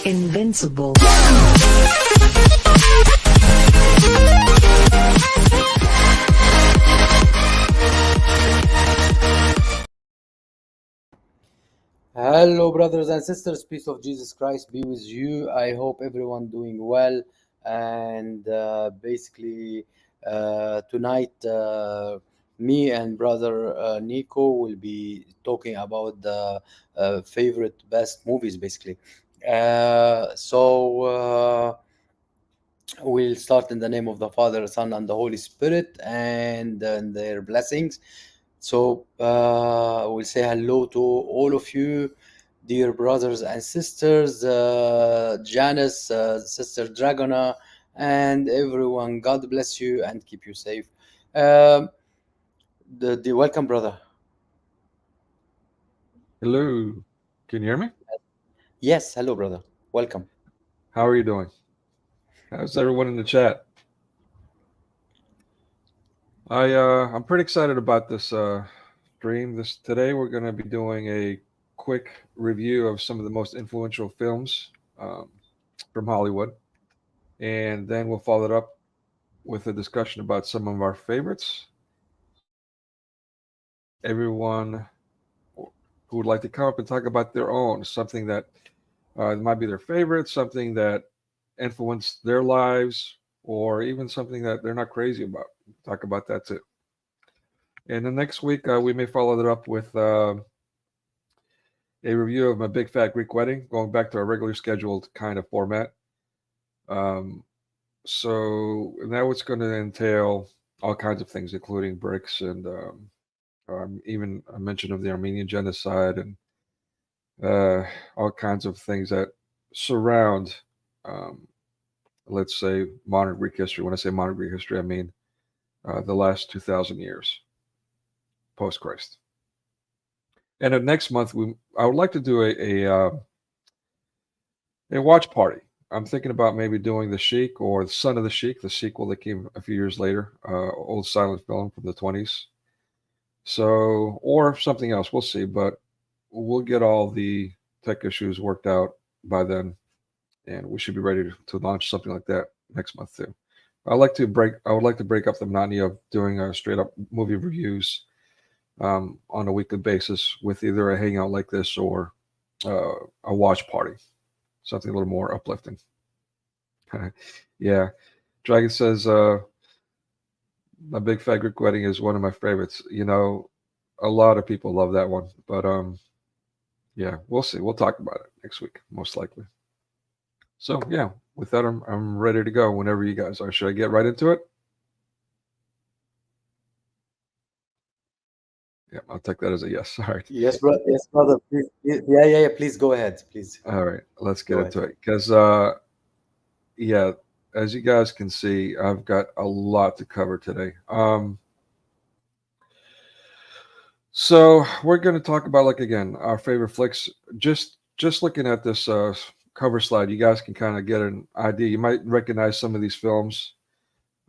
Invincible. Hello, brothers and sisters. Peace of Jesus Christ be with you. I hope everyone doing well. And basically, tonight, me and brother Nico will be talking about the favorite best movies, basically. We'll start in the name of the Father, Son, and the Holy Spirit, and their blessings. We'll say hello to all of you, dear brothers and sisters, Janice, Sister Dragona, and everyone. God bless you and keep you safe. Um, the welcome, brother. Hello, can you hear me? Yes, hello, brother. Welcome. How are you doing? How's everyone in the chat? I'm pretty excited about this stream. This today we're going to be doing a quick review of some of the most influential films um, from Hollywood, and then we'll follow it up with a discussion about some of our favorites. Everyone who would like to come up and talk about their own, something that might be their favorite, something that influenced their lives, or even something that they're not crazy about. Talk about that too. And then next week, we may follow that up with a review of My Big Fat Greek Wedding, going back to our regularly scheduled kind of format. Um, and that was going to entail all kinds of things, including bricks and even a mention of the Armenian genocide and all kinds of things that surround, um, let's say, modern Greek history. When I say modern Greek history, I mean the last 2,000 years post Christ. And next month, I would like to do a watch party. I'm thinking about maybe doing The Sheik or The Son of the Sheik, the sequel that came a few years later, old silent film from the 20s. Or something else, we'll see. But we'll get all the tech issues worked out by then, and we should be ready to launch something like that next month too. I would like to break up the monotony of doing straight up movie reviews on a weekly basis with either a hangout like this or a watch party, something a little more uplifting. Yeah, Dragon says My Big Fat Greek Wedding is one of my favorites. A lot of people love that one, but yeah, we'll see. We'll talk about it next week, most likely. So yeah, with that, I'm ready to go whenever you guys are. Should I get right into it? Yeah, I'll take that as a yes. All right. Yes, brother. Yes, brother. Please. Yeah. Please go ahead. Please All right, let's get go into ahead. it. Because, yeah, as you guys can see, I've got a lot to cover today. So we're going to talk about, like, again, our favorite flicks. Just looking at this cover slide, you guys can kind of get an idea. You might recognize some of these films.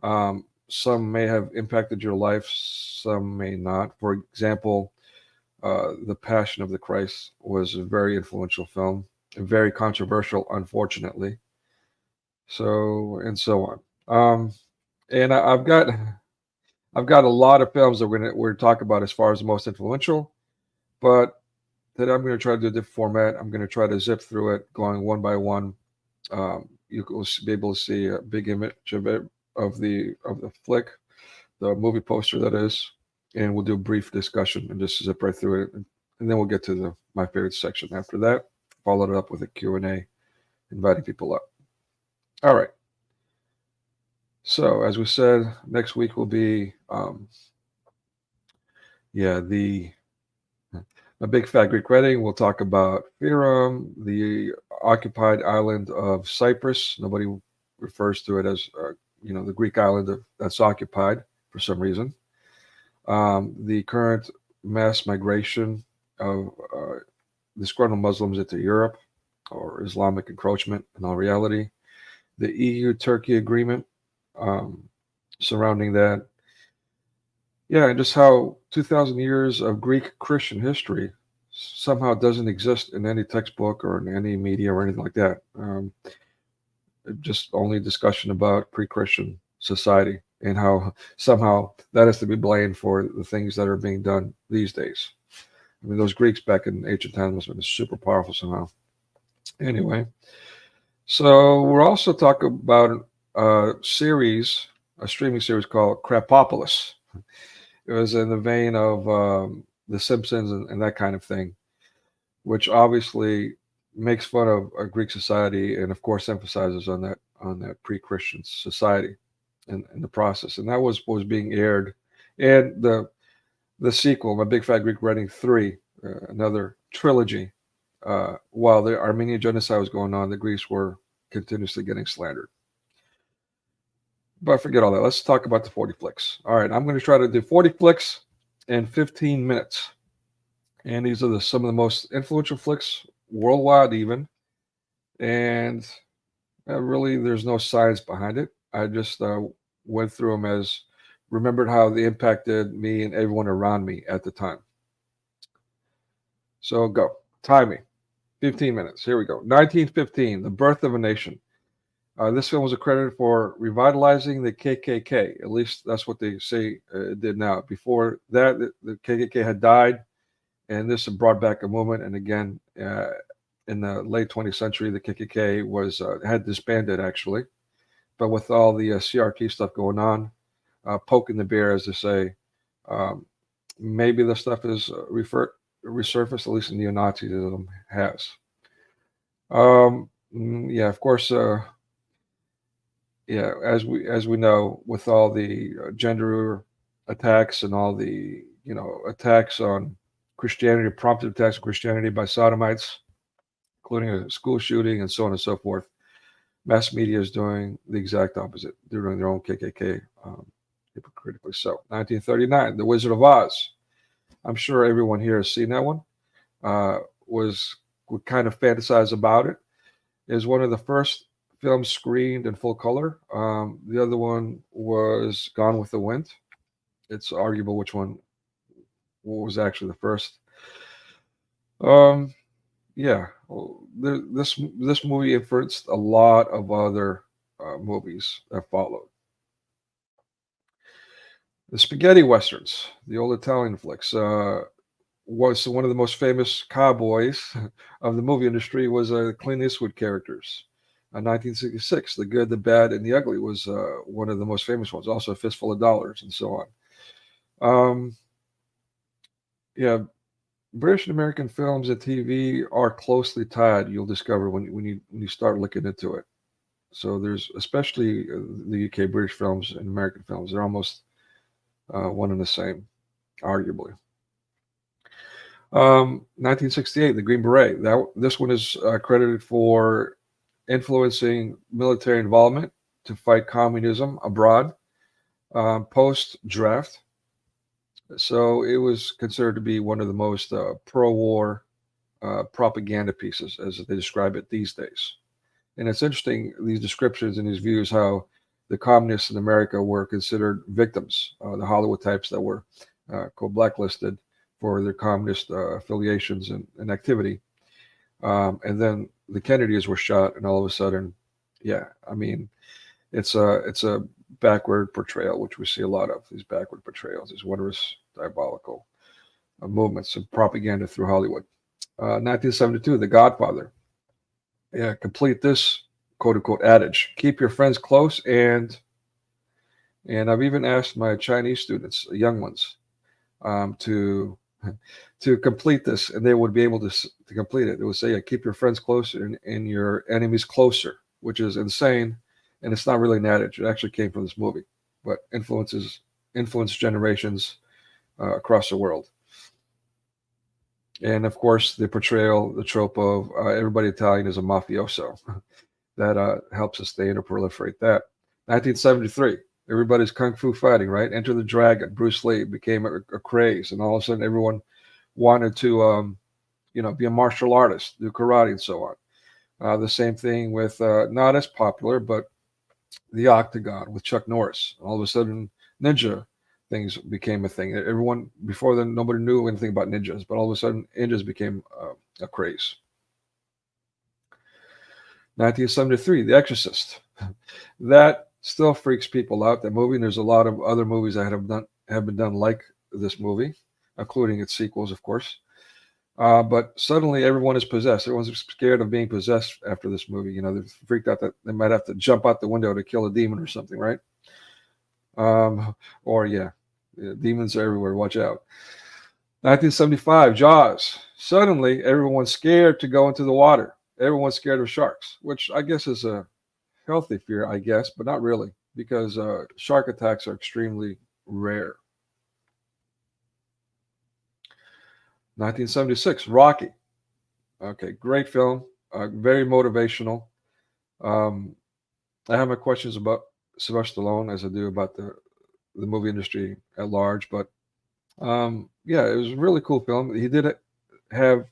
Some may have impacted your life, some may not. For example, The Passion of the Christ was a very influential film, very controversial, unfortunately. So and so on. And I've got a lot of films that we're talk about as far as the most influential, but that I'm going to try to do a different format. I'm going to try to zip through it, going one by one. You will be able to see a big image of it of the flick, the movie poster that is, and we'll do a brief discussion and just zip right through it, and then we'll get to the my favorite section after that. Followed it up with a Q&A, inviting people up. All right. So as we said, next week will be the A Big Fat Greek Wedding. We'll talk about Firam, the occupied island of Cyprus. Nobody refers to it as the Greek island that's occupied for some reason. The current mass migration of disgruntled Muslims into Europe, or Islamic encroachment in all reality. The EU-Turkey agreement surrounding that. Yeah, and just how 2,000 years of Greek Christian history somehow doesn't exist in any textbook or in any media or anything like that. Just only discussion about pre-Christian society and how somehow that is to be blamed for the things that are being done these days. I mean, those Greeks back in ancient times must have been super powerful somehow. Anyway, so we're also talking about a series, a streaming series called Crapopolis. It was in the vein of The Simpsons and that kind of thing, which obviously makes fun of Greek society and, of course, emphasizes on that pre-Christian society in the process. And that was being aired, and the sequel, My Big Fat Greek Wedding 3, another trilogy. While the Armenian genocide was going on, the Greeks were continuously getting slandered. But forget all that. Let's talk about the 40 flicks. All right, I'm going to try to do 40 flicks in 15 minutes. And these are some of the most influential flicks worldwide even. And really, there's no science behind it. I just went through them as remembered how they impacted me and everyone around me at the time. So go. Time me. 15 minutes. Here we go. 1915, The Birth of a Nation. This film was accredited for revitalizing the KKK. At least that's what they say it did now. Before that, the KKK had died, and this brought back a movement. And again, in the late 20th century, the KKK had disbanded, actually. But with all the CRT stuff going on, poking the bear, as they say, maybe the stuff is resurfaced, at least in neo-Nazism has. Yeah, of course. Yeah, as we know, with all the gender attacks and all the attacks on Christianity, prompted attacks on Christianity by sodomites, including a school shooting and so on and so forth, mass media is doing the exact opposite. They're doing their own KKK, hypocritically so. 1939, The Wizard of Oz. I'm sure everyone here has seen that one. Would kind of fantasize about it. It is one of the first films screened in full color. The other one was Gone with the Wind. It's arguable which one was actually the first. Yeah, this movie influenced a lot of other movies that followed. The spaghetti westerns, the old Italian flicks, was one of the most famous cowboys of the movie industry was Clint Eastwood characters. 1966, The Good, the Bad, and the Ugly was one of the most famous ones. Also, A Fistful of Dollars, and so on. Yeah, British and American films and TV are closely tied. You'll discover when you start looking into it. So there's especially the UK British films and American films. They're almost one and the same, arguably. 1968, The Green Beret. This one is credited for influencing military involvement to fight communism abroad post-draft. So it was considered to be one of the most pro-war propaganda pieces, as they describe it these days. And it's interesting, these descriptions and these views, how the communists in America were considered victims, the Hollywood types that were blacklisted for their communist affiliations and activity. And then the Kennedys were shot, and all of a sudden, yeah, I mean, it's a backward portrayal, which we see a lot of, these backward portrayals, these wondrous, diabolical movements of propaganda through Hollywood. 1972, The Godfather. Yeah, complete this quote-unquote adage: keep your friends close, and I've even asked my Chinese students, young ones, to complete this, and they would be able to complete it. It would say, yeah, keep your friends closer and your enemies closer, which is insane, and it's not really an adage. It actually came from this movie, but influenced generations across the world. And of course, the portrayal, the trope of everybody Italian is a mafioso. That helps sustain or proliferate that. 1973, everybody's kung fu fighting, right? Enter the Dragon, Bruce Lee became a craze, and all of a sudden everyone wanted to, be a martial artist, do karate, and so on. The same thing with not as popular, but The Octagon with Chuck Norris. All of a sudden, ninja things became a thing. Everyone before then, nobody knew anything about ninjas, but all of a sudden, ninjas became a craze. 1973, The Exorcist. That still freaks people out. That movie. And there's a lot of other movies that have been done like this movie, including its sequels, of course. But suddenly, everyone is possessed. Everyone's scared of being possessed after this movie. They're freaked out that they might have to jump out the window to kill a demon or something, right? Or yeah, demons are everywhere. Watch out. 1975, Jaws. Suddenly, everyone's scared to go into the water. Everyone's scared of sharks, which I guess is a healthy fear, I guess, but not really, because shark attacks are extremely rare. 1976, Rocky. Okay, great film, very motivational. Um, I have my questions about Sylvester Stallone, as I do about the movie industry at large, but yeah, it was a really cool film. He did have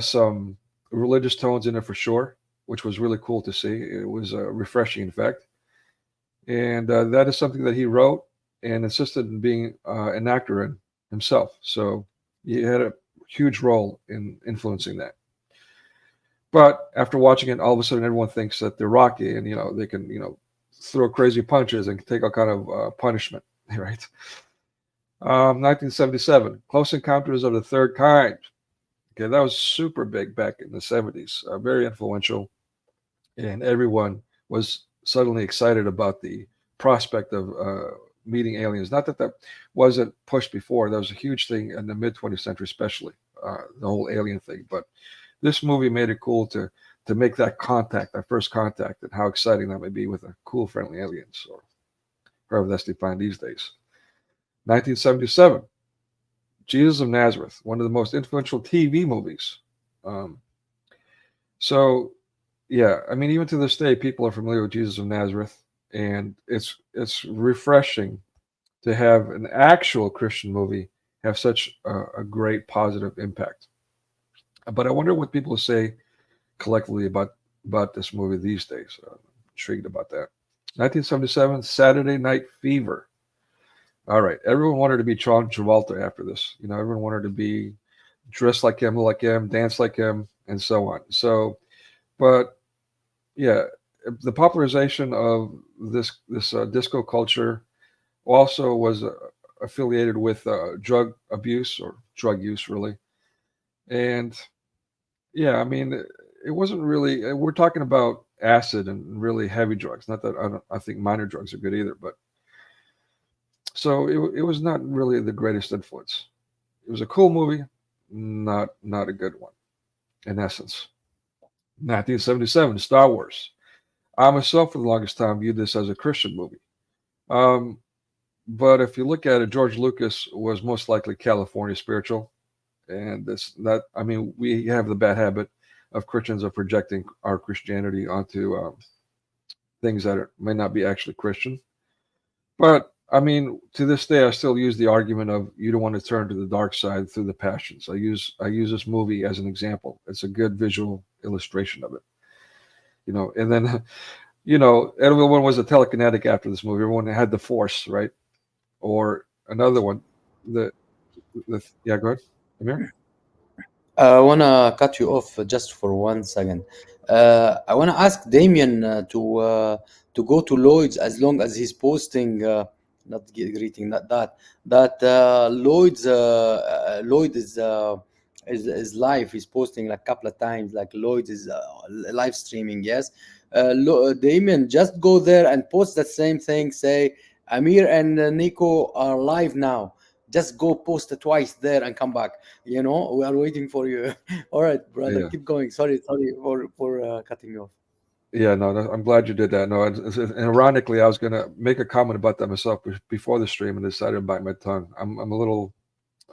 some religious tones in it for sure, which was really cool to see. It was refreshing, in fact. And that is something that he wrote and insisted in being an actor in himself. So he had a huge role in influencing that. But after watching it, all of a sudden everyone thinks that they're Rocky and, they can, throw crazy punches and take all kind of punishment, right? 1977, Close Encounters of the Third Kind. Okay, that was super big back in the 70s, very influential, and everyone was suddenly excited about the prospect of meeting aliens. Not that that wasn't pushed before. That was a huge thing in the mid 20th century, especially the whole alien thing. But this movie made it cool to make that contact, that first contact, and how exciting that may be with a cool, friendly aliens, or however that's defined these days. 1977, Jesus of Nazareth, one of the most influential TV movies. Um, so, yeah, I mean, even to this day, people are familiar with Jesus of Nazareth, and it's refreshing to have an actual Christian movie have such a great positive impact. But I wonder what people say collectively about this movie these days. I'm intrigued about that. 1977, Saturday Night Fever. All right, everyone wanted to be John Travolta after this. Everyone wanted to be dressed like him, look like him, dance like him, and so on. So, but yeah, the popularization of this disco culture also was affiliated with drug abuse or drug use, really. And yeah, I mean, it wasn't really. We're talking about acid and really heavy drugs. Not that I think minor drugs are good either, but so it was not really the greatest influence. It was a cool movie, not a good one, in essence. 1977, Star Wars. I myself, for the longest time, viewed this as a Christian movie. Um, but if you look at it, George Lucas was most likely California spiritual, and I mean, we have the bad habit of Christians of projecting our Christianity onto things that may not be actually Christian. But I mean, to this day, I still use the argument of you don't want to turn to the dark side through the passions. I use this movie as an example. It's a good visual illustration of it. And then everyone was a telekinetic after this movie. Everyone had the Force, right? Or another one, yeah, go ahead, Amir. I want to cut you off just for 1 second. I want to ask Damien to go to Lloyd's as long as he's posting, not greeting, not that Lloyd is live. He's posting like a couple of times. Like Lloyd is live streaming. Yes, Damien, just go there and post that same thing. Say Amir and Nico are live now. Just go post it twice there and come back. We are waiting for you. All right, brother, Yeah, keep going. Sorry for cutting you off. yeah, no, I'm glad you did that. No, and ironically, I was going to make a comment about that myself before the stream and decided to bite my tongue. I'm a little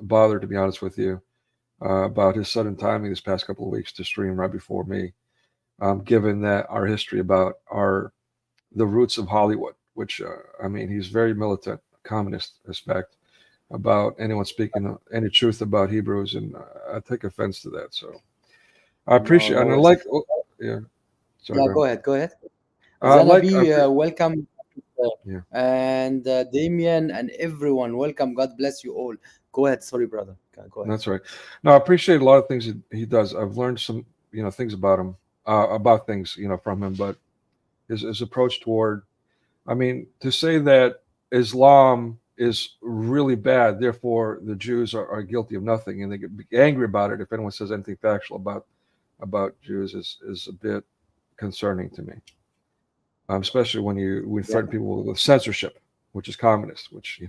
bothered, to be honest with you, about his sudden timing this past couple of weeks to stream right before me, given that our history about the roots of Hollywood, which I mean, he's very militant, communist, in fact, about anyone speaking any truth about Hebrews, and I take offense to that. So I No, appreciate, no and I worries. like, yeah. Sorry, Yeah, go ahead. go ahead. I like, Zanabi, welcome. Yeah, and Damien and everyone, welcome. God bless you all. Go ahead. Sorry, brother. Go ahead. that's right. No, I appreciate a lot of things he does. I've learned some, things about him, about things, from him. But his approach toward, I mean, to say that Islam is really bad, therefore the Jews are guilty of nothing, and they get angry about it if anyone says anything factual about Jews is a bit concerning to me, especially when you Yeah. threaten people with censorship, which is communist, which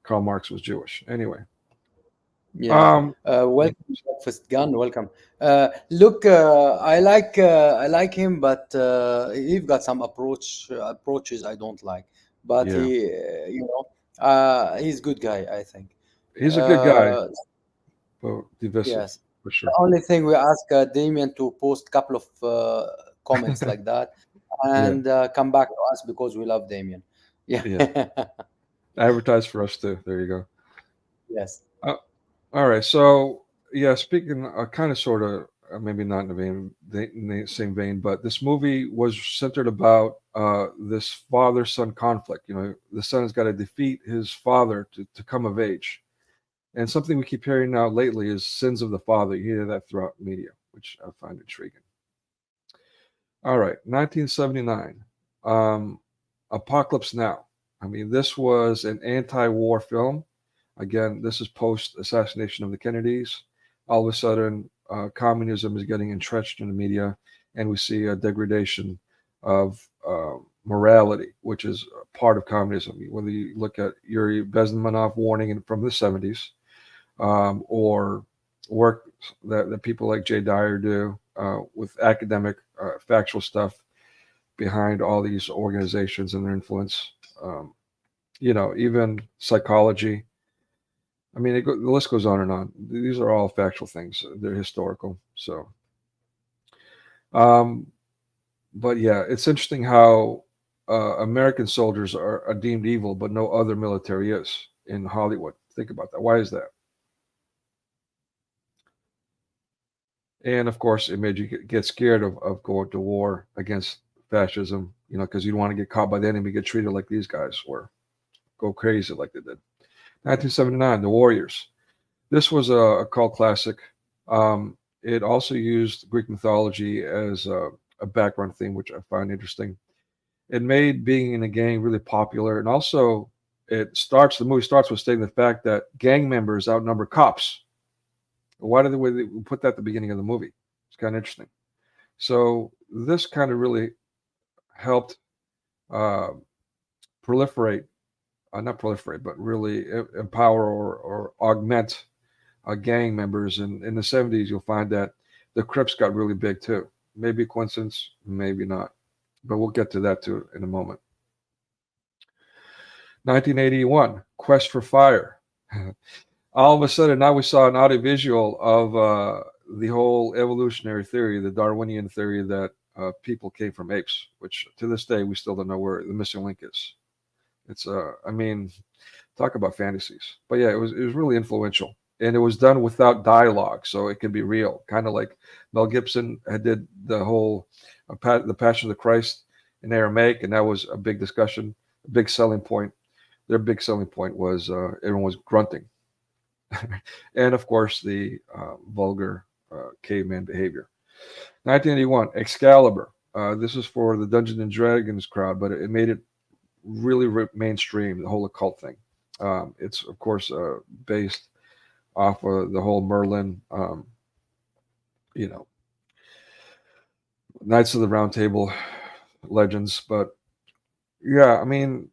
Karl Marx was Jewish. Anyway, Yeah. um, yeah, Welcome, Breakfast Gun. Welcome. Look, I like him, but he's got some approaches I don't like. But yeah, he's good guy, I think. he's a good guy, Uh, but divisive yes. for The sure. only thing we ask Damien to post couple of comments like that Yeah, and come back to us because we love Damien. Yeah. yeah. Advertise for us too. There you go. Yes. Uh, all right. So yeah, speaking, kind of, sort of, maybe not in the same vein, but this movie was centered about this father-son conflict. The son has got to defeat his father to come of age. And something we keep hearing now lately is sins of the father. You hear that throughout media, which I find intriguing. All right, 1979, Apocalypse Now. I mean, this was an anti-war film. Again, this is post-assassination of the Kennedys. All of a sudden, communism is getting entrenched in the media, and we see a degradation of morality, which is a part of communism. Whether you look at Yuri Bezmenov warning from the 70s, or work that people like Jay Dyer do with academic, factual stuff behind all these organizations and their influence. Um, even psychology. I mean, the list goes on and on. These are all factual things. They're historical. So, um, but yeah, it's interesting how American soldiers are deemed evil, but no other military is in Hollywood. Think about that. Why is that? And of course, it made you get scared of going to war against fascism, because you don't want to get caught by the enemy, get treated like these guys, or go crazy like they did. 1979, The Warriors. This was a cult classic. It also used Greek mythology as a background theme, which I find interesting. It made being in a gang really popular, and also the movie starts with stating the fact that gang members outnumber cops. Why did they put that at the beginning of the movie? It's kind of interesting. So this kind of really helped uh, proliferate, not proliferate, but really empower or augment gang members. And in the 70s, you'll find that the Crips got really big too. Maybe a coincidence, maybe not. But we'll get to that too in a moment. 1981, Quest for Fire. All of a sudden, now we saw an audiovisual of the whole evolutionary theory, the Darwinian theory that people came from apes, which to this day we still don't know where the missing link is. It's, I mean, talk about fantasies. But yeah, it was really influential, and it was done without dialogue, so it could be real. Kind of like Mel Gibson had did the whole the Passion of the Christ in Aramaic, and that was a big discussion, a big selling point. Their big selling point was everyone was grunting. And of course the vulgar caveman behavior. 1981, Excalibur. This is for the Dungeons and Dragons crowd, but it made it really mainstream, the whole occult thing. It's of course based off of the whole Merlin, you know, Knights of the Round Table legends. But yeah, I mean,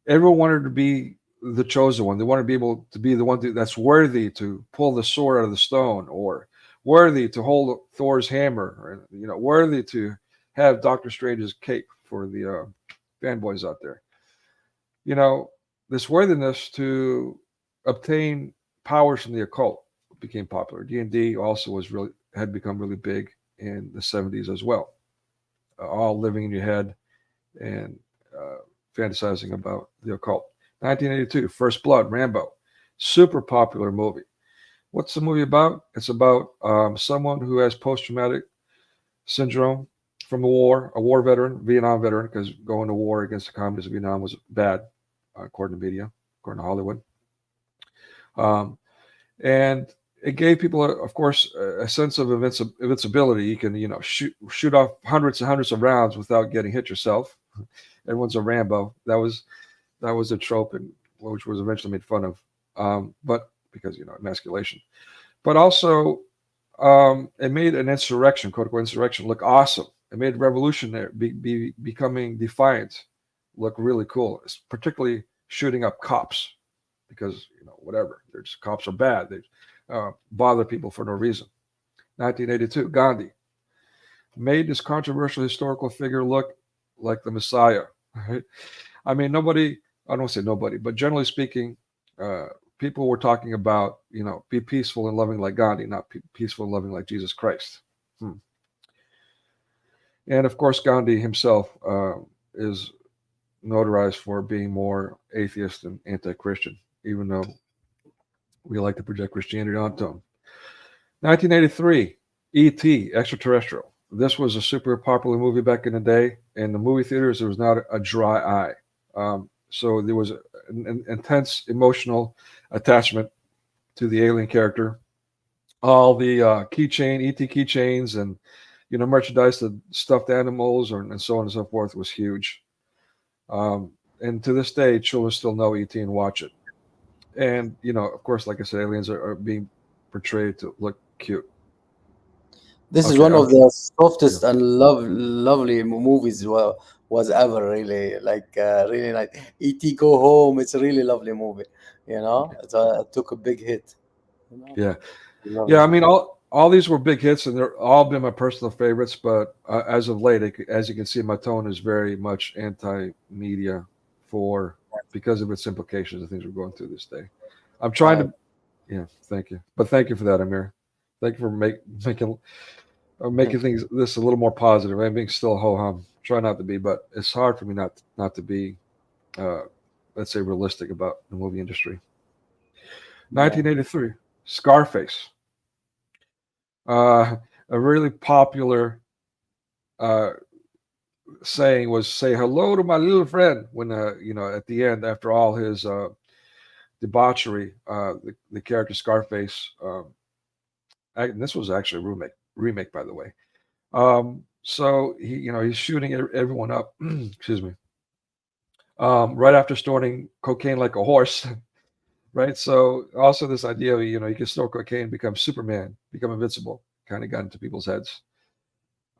everyone wanted to be the chosen one. They wanted to be able to be the one that's worthy to pull the sword out of the stone, or worthy to hold Thor's hammer, or worthy to have Doctor Strange's cape for the fanboys out there. You know, this worthiness to obtain powers from the occult became popular. D&D also had become really big in the 70s as well. All living in your head and fantasizing about the occult. 1982, First Blood, Rambo. Super popular movie. What's the movie about? It's about someone who has post-traumatic syndrome from the war, a war veteran, Vietnam veteran, because going to war against the communists in Vietnam was bad, according to media, according to Hollywood. Um, and it gave people, of course, a sense of invincibility. You can, shoot off hundreds and hundreds of rounds without getting hit yourself. Everyone's a Rambo. That was a trope, and which was eventually made fun of, but because emasculation. But also, it made an insurrection, quote unquote insurrection, look awesome. It made revolutionary, becoming defiant, look really cool. It's particularly shooting up cops, because whatever, they're just, cops are bad. They bother people for no reason. 1982, Gandhi made this controversial historical figure look like the Messiah. Right? I mean, nobody, I don't want to say nobody, but generally speaking, people were talking about, be peaceful and loving like Gandhi, not peaceful and loving like Jesus Christ. And of course, Gandhi himself is notarized for being more atheist and anti-Christian, even though we like to project Christianity onto him. 1983, E.T., Extraterrestrial. This was a super popular movie back in the day. In the movie theaters, there was not a dry eye. So there was an intense emotional attachment to the alien character. All the keychain, ET keychains, and merchandise, the stuffed animals, and so on and so forth was huge. And to this day, children still know ET and watch it. And of course, like I said, aliens are being portrayed to look cute. This is Okay, one of the softest yeah, and lovely movies was ever, really, like, really nice. E.T. Go Home. It's a really lovely movie. It took a big hit. You know, yeah, lovely yeah. I movie. mean, all these were big hits, and they're all been my personal favorites. But as of late, as you can see, my tone is very much anti-media for because of its implications and things we're going through this day. I'm trying I to, yeah. Thank you, but thank you for that, Amir. Thank you for making things this a little more positive. I'm being still ho hum. Try not to be, but it's hard for me not to be, uh, let's say, realistic about the movie industry. yeah. 1983, Scarface. A really popular uh, saying was "Say hello to my little friend." When at the end, after all his debauchery, the character Scarface. And this was actually a remake, by the way. So he's shooting everyone up. Excuse me. Right after snorting cocaine like a horse, right? So also this idea of you can snort cocaine, become Superman, become invincible, kind of got into people's heads.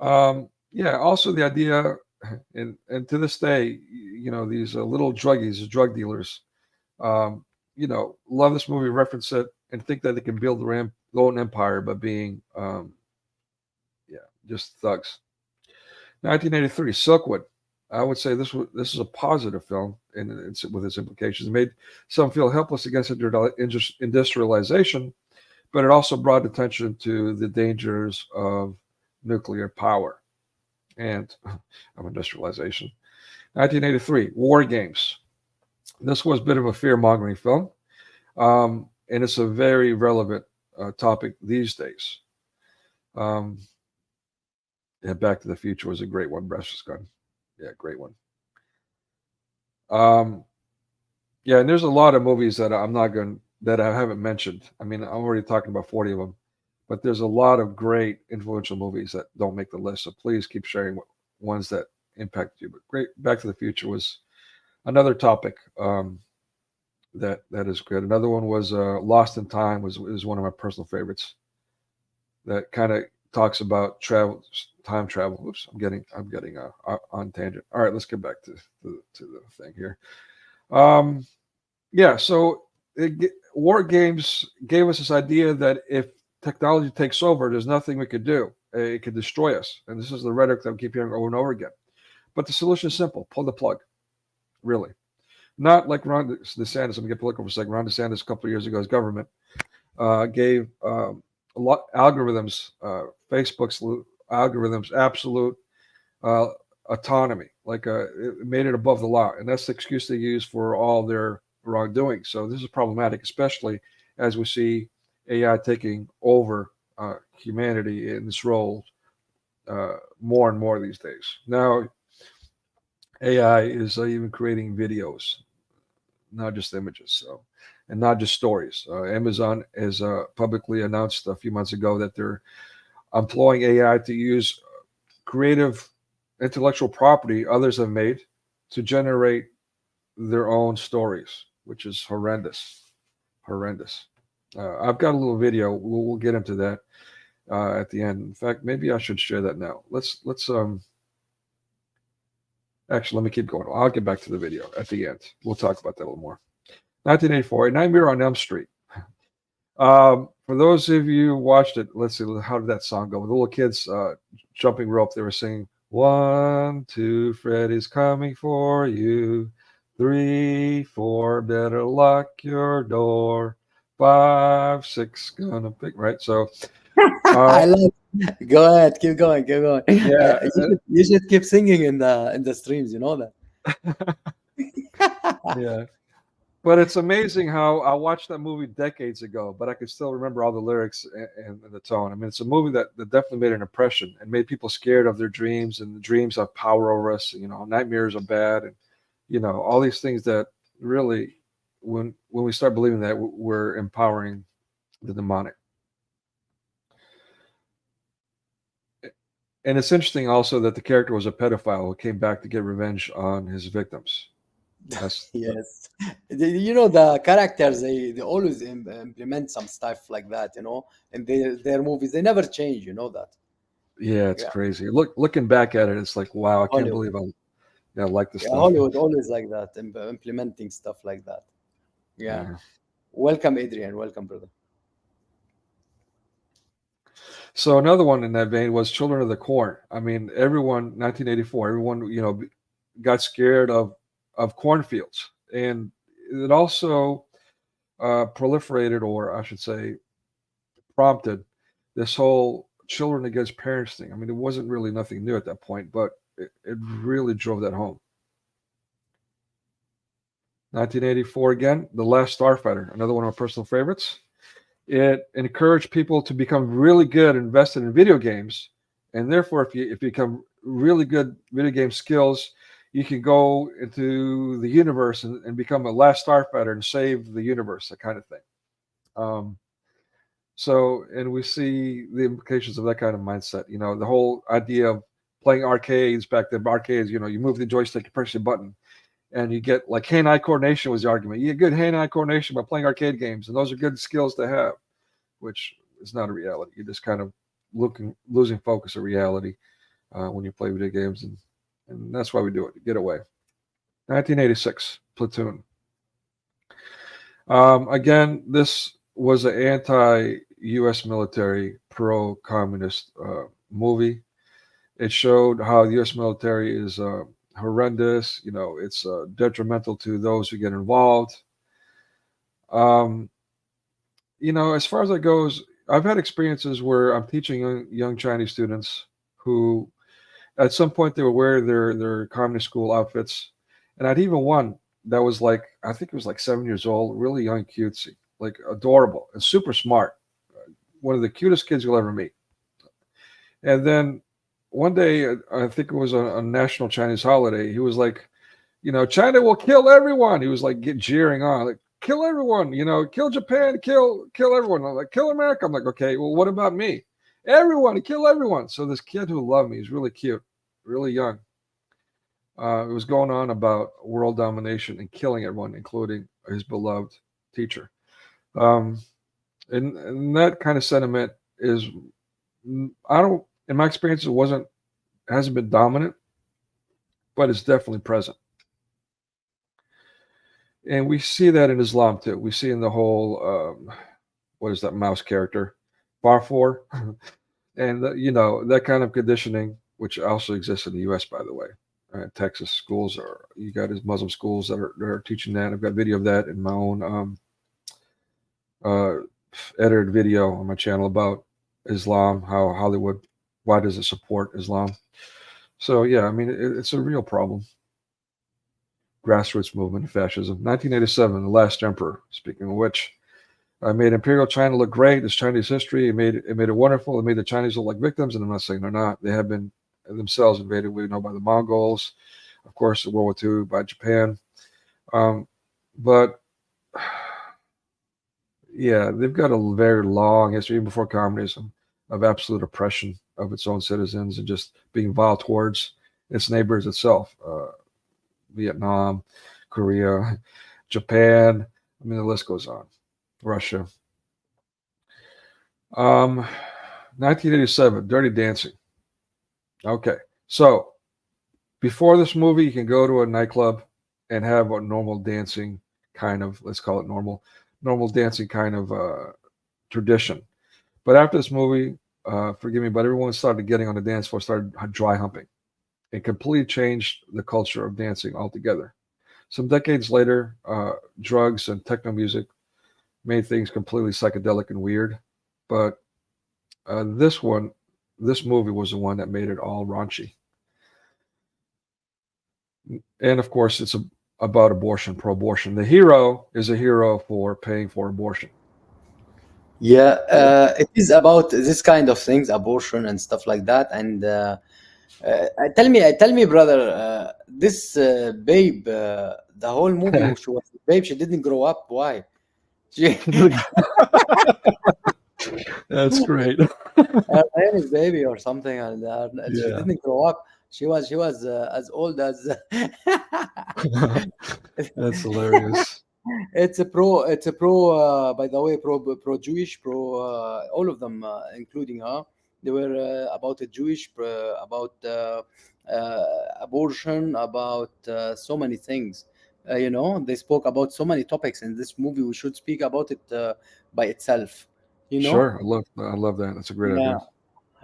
Yeah. Also the idea, and to this day, these little druggies, drug dealers, um, love this movie, reference it, and think that they can build their own empire by being, yeah, just thugs. 1983, Silkwood. I would say this is a positive film, and it's with its implications. It made some feel helpless against industrialization, but it also brought attention to the dangers of nuclear power and of industrialization. 1983, War Games. This was a bit of a fear-mongering film, and it's a very relevant topic these days. Um, yeah, Back to the Future was a great one. Precious Gun, yeah, great one. Um, yeah, and there's a lot of movies that I'm not going that I haven't mentioned. I mean, I'm already talking about 40 of them, but there's a lot of great influential movies that don't make the list. So please keep sharing ones that impact you. But great, Back to the Future was another topic that is good. Another one was Lost in Time is one of my personal favorites. That kind of talks about time travel. Oops, I'm getting on tangent. All right, let's get back to the thing here. Um, yeah, so war games gave us this idea that if technology takes over, there's nothing we could do. It could destroy us, and this is the rhetoric that we keep hearing over and over again. But the solution is simple: pull the plug. Really, not like Ron DeSantis. I'm gonna get political for a second. Ron DeSantis a couple of years ago, his government gave a lot algorithms, Facebook's algorithms, absolute uh, autonomy. Like it made it above the law, and that's the excuse they use for all their wrongdoing. So this is problematic, especially as we see AI taking over humanity in this role more and more these days. Now, AI is even creating videos, not just images, so and not just stories. Amazon has publicly announced a few months ago that they're employing AI to use creative intellectual property others have made to generate their own stories, which is horrendous. Horrendous. I've got a little video. We'll get into that at the end. In fact, maybe I should share that now. Let's actually let me keep going. I'll get back to the video at the end. We'll talk about that a little more. 1984, A Nightmare on Elm Street. For those of you who watched it, let's see, how did that song go? The little kids jumping rope, they were singing, 1, 2, Freddy's coming for you. 3, 4, better lock your door. 5, 6, gonna pick, right? So, I uh, love. Go ahead, keep going, keep going. yeah, You should keep singing in the streams. You know that. yeah. But it's amazing how I watched that movie decades ago, but I can still remember all the lyrics and the tone. I mean, it's a movie that definitely made an impression and made people scared of their dreams, and the dreams have power over us. You know, nightmares are bad, and all these things that really, when we start believing that, we're empowering the demonic. And it's interesting also that the character was a pedophile who came back to get revenge on his victims. That's Yes, you know the characters. They always implement some stuff like that. In their movies, they never change. You know that. Yeah, it's Yeah, crazy. Looking back at it, it's like, wow, I can't Hollywood. believe I like this Yeah, stuff. Hollywood always like that, implementing stuff like that. Yeah. Yeah. Welcome, Adrian. Welcome, brother. So another one in that vein was Children of the Corn. I mean, everyone, 1984, everyone, got scared of cornfields, and it also proliferated, or I should say, prompted this whole children against parents thing. I mean, it wasn't really nothing new at that point, but it really drove that home. 1984 again, The Last Starfighter, another one of my personal favorites. It encouraged people to become really good invested in video games, and therefore, if you become really good video game skills, you can go into the universe and become a last starfighter and save the universe, that kind of thing. Um, and we see the implications of that kind of mindset. The whole idea of playing arcades back then. Arcades, you move the joystick, you press your button, and you get like hand-eye coordination was the argument. You get good hand-eye coordination by playing arcade games, and those are good skills to have, which is not a reality. You're just kind of losing focus of reality when you play video games, and that's why we do it, to get away. 1986, Platoon. Again, this was an anti-U.S. military, pro-communist movie. It showed how the U.S. military is horrendous. It's detrimental to those who get involved. As far as that goes, I've had experiences where I'm teaching young Chinese students who, at some point, they would wear their communist school outfits, and I'd even one that was like, I think it was like 7 years old, really young, cutesy, like adorable and super smart, one of the cutest kids you'll ever meet. And then one day, I think it was a national Chinese holiday, he was like, China will kill everyone. He was like jeering on, like, kill everyone, kill Japan, kill everyone. I'm like, kill America. I'm like, okay, well, what about me? Everyone, kill everyone. So this kid who loved me, he's really cute, really young. It was going on about world domination and killing everyone, including his beloved teacher. And that kind of sentiment is, in my experience, hasn't been dominant, but it's definitely present. And we see that in Islam too. We see in the whole, what is that mouse character, Farfor, and that kind of conditioning, which also exists in the U.S. by the way. Texas schools you got his Muslim schools that are teaching that. I've got video of that in my own edited video on my channel about Islam, how Hollywood, why does it support Islam? So yeah, I mean it's a real problem. Grassroots movement of fascism. 1987, The Last Emperor. Speaking of which, I made Imperial China look great. It's Chinese history. It made it wonderful. It made the Chinese look like victims, and I'm not saying they're not. They have been themselves invaded. We know by the Mongols, of course, in World War II by Japan. Um, but yeah, they've got a very long history, even before communism, of absolute oppression of its own citizens and just being vile towards its neighbors itself. Vietnam, Korea, Japan. I mean, the list goes on. Russia. 1987, Dirty Dancing. Okay, so before this movie, you can go to a nightclub and have a normal dancing kind of, let's call it normal dancing kind of tradition. But after this movie, forgive me, but everyone started getting on the dance floor, started dry humping. It completely changed the culture of dancing altogether. Some decades later, drugs and techno music made things completely psychedelic and weird. But this one, this movie was the one that made it all raunchy. And of course, it's about abortion, pro-abortion. The hero is a hero for paying for abortion. Yeah, it is about this kind of things, abortion and stuff like that. And tell me, brother, this babe, the whole movie, she was a babe. She didn't grow up. Why? She, That's great. her name is baby or something, and she Yeah, didn't grow up. She was as old as. that's hilarious. It's a pro, by the way, pro Jewish, pro all of them, including her. They were about a Jewish, about abortion, about so many things. They spoke about so many topics in this movie. We should speak about it by itself. You know, Sure, I love that. That's a great yeah,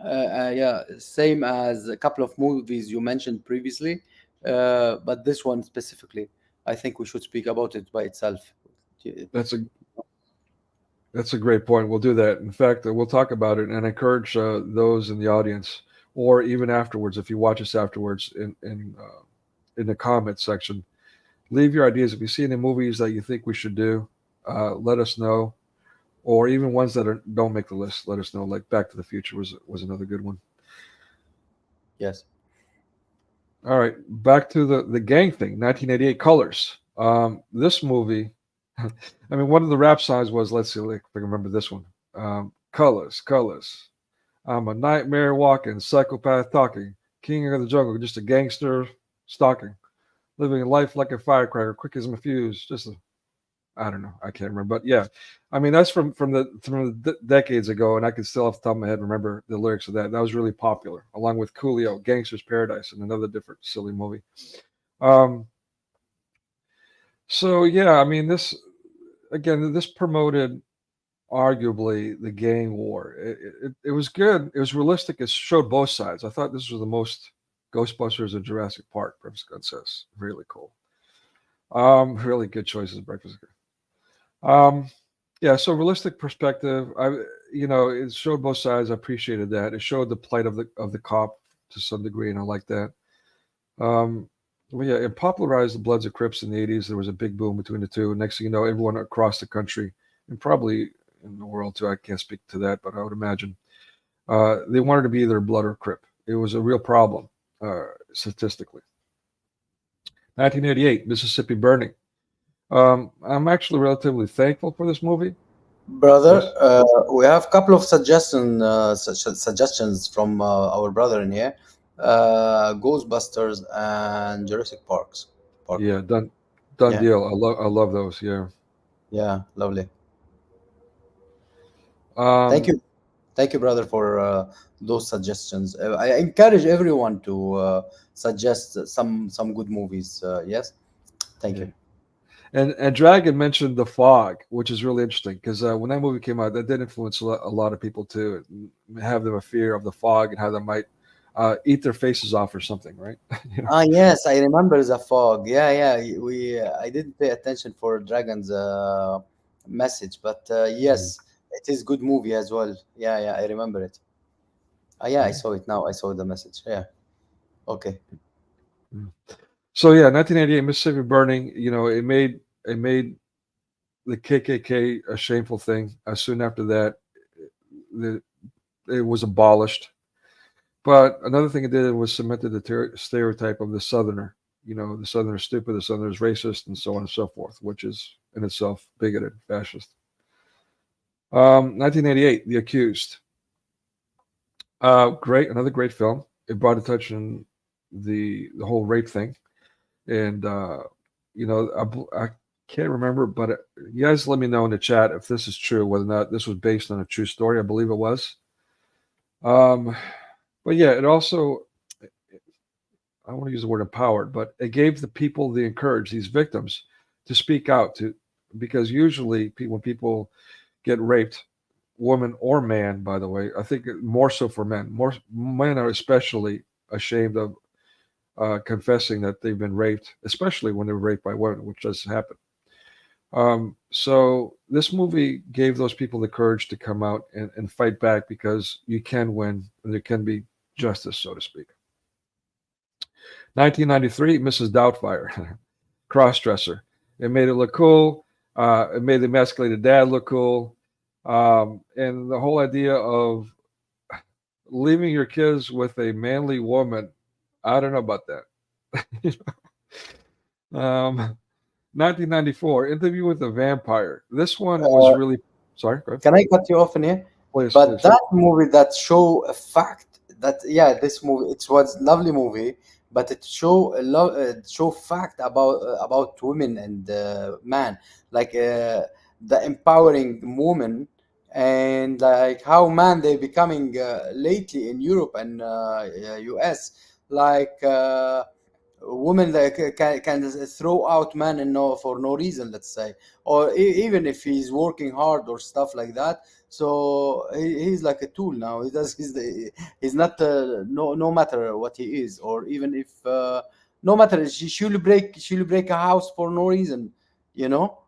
idea. yeah. Same as a couple of movies you mentioned previously, but this one specifically, I think we should speak about it by itself. That's a that's a great point. We'll do that. In fact, we'll talk about it and encourage those in the audience, or even afterwards, if you watch us afterwards, in the comment section, leave your ideas. If you see any movies that you think we should do, let us know. Or even ones that don't make the list, let us know. Like Back to the Future was another good one. Yes. All right, back to the gang thing. 1988, Colors. This movie, I mean, one of the rap songs was, let's see if I can remember this one. Colors, colors. I'm a nightmare walking, psychopath talking, king of the jungle, just a gangster stalking, living life like a firecracker, quick as my fuse. I don't know, I can't remember, but yeah, I mean that's from the decades ago, and I can still off the top of my head remember the lyrics of that. That was really popular, along with Coolio, Gangster's Paradise, and another different silly movie. Um, so yeah, I mean this promoted arguably the gang war. It was good. It was realistic. It showed both sides. I thought this was the most Ghostbusters of Jurassic Park. Breakfast Gun says really cool. Really good choices. Breakfast Gun. Yeah. So realistic perspective. It showed both sides. I appreciated that. It showed the plight of the cop to some degree, and I like that. Well, yeah, it popularized the Bloods of Crips in the 80s. There was a big boom between the two. Next thing you know, everyone across the country and probably in the world too, I can't speak to that, but I would imagine they wanted to be either Blood or Crip. It was a real problem statistically. 1988, Mississippi Burning. I'm actually relatively thankful for this movie. Brother, Yes. we have a couple of suggestions from our brother in here. Ghostbusters and Jurassic Parks. Park. Yeah, done Yeah, deal. I love those. Yeah. yeah, lovely. Thank Um, you. Thank you, brother, for those suggestions. I encourage everyone to suggest some good movies. Yes, thank yeah. you. And Dragon mentioned The Fog, which is really interesting because when that movie came out, that did influence a lot of people too. Have them a fear of the fog and how they might eat their faces off or something, right? you know. Ah, yes, I remember the fog. Yeah, yeah. I didn't pay attention for Dragon's message, but Yeah. yes, it is good movie as well. Yeah, yeah, I remember it. Ah, yeah, I Yeah. saw it now. I saw the message. Yeah. Okay. Yeah. So yeah, 1988 Mississippi Burning. It made the KKK a shameful thing. Soon after that, the, it was abolished. But another thing it did was cemented the stereotype of the Southerner. You know, the Southerner is stupid, the Southerner is racist, and so on and so forth, which is in itself bigoted, fascist. 1988, The Accused. Great, another great film. It brought attention the whole rape thing, and I can't remember, but you guys let me know in the chat if this is true, whether or not this was based on a true story. I believe it was. Um, but yeah, it also, I don't want to use the word empowered, but it gave the people the encourage, these victims, to speak out because usually when people get raped, woman or man, by the way, I think more so for men. More men are especially ashamed of confessing that they've been raped, especially when they're raped by women, which does happen. So this movie gave those people the courage to come out and fight back because you can win and there can be justice, so to speak. 1993, Mrs. Doubtfire, cross-dresser. It made it look cool. It made the emasculated dad look cool. And the whole idea of leaving your kids with a manly woman, I don't know about that. 1994, Interview with a Vampire. This one was Uh, really sorry. Go ahead. can I cut you off in here? Please, But please. that movie that show a fact that yeah, this movie it was lovely movie, but it show fact about women and man, like the empowering woman and like how man they becoming lately in Europe and US like. Women that can throw out man and no for no reason, let's say, or even if he's working hard or stuff like that. So he's like a tool now. He does he's not no matter what he is, or even if no matter she'll break a house for no reason, you know,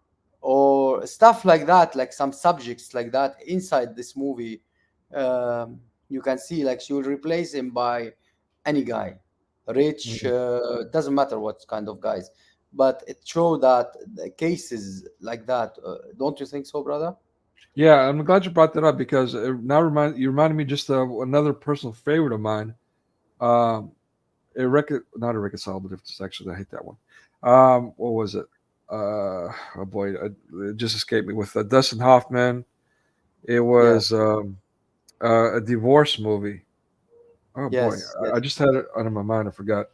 or stuff like that, like some subjects like that inside this movie. You can see like she will replace him by any guy, rich, Mhm. doesn't matter what kind of guys, but it showed that the cases like that, don't you think so, brother? Yeah, I'm glad you brought that up because it now you reminded me just of another personal favorite of mine. Um, not irreconcilable differences. Actually, I hate that one. What was it? Oh boy, it just escaped me. With Dustin Hoffman, it Yeah, was a divorce movie. Oh boy, yes, I yes, just had it under my mind. I forgot.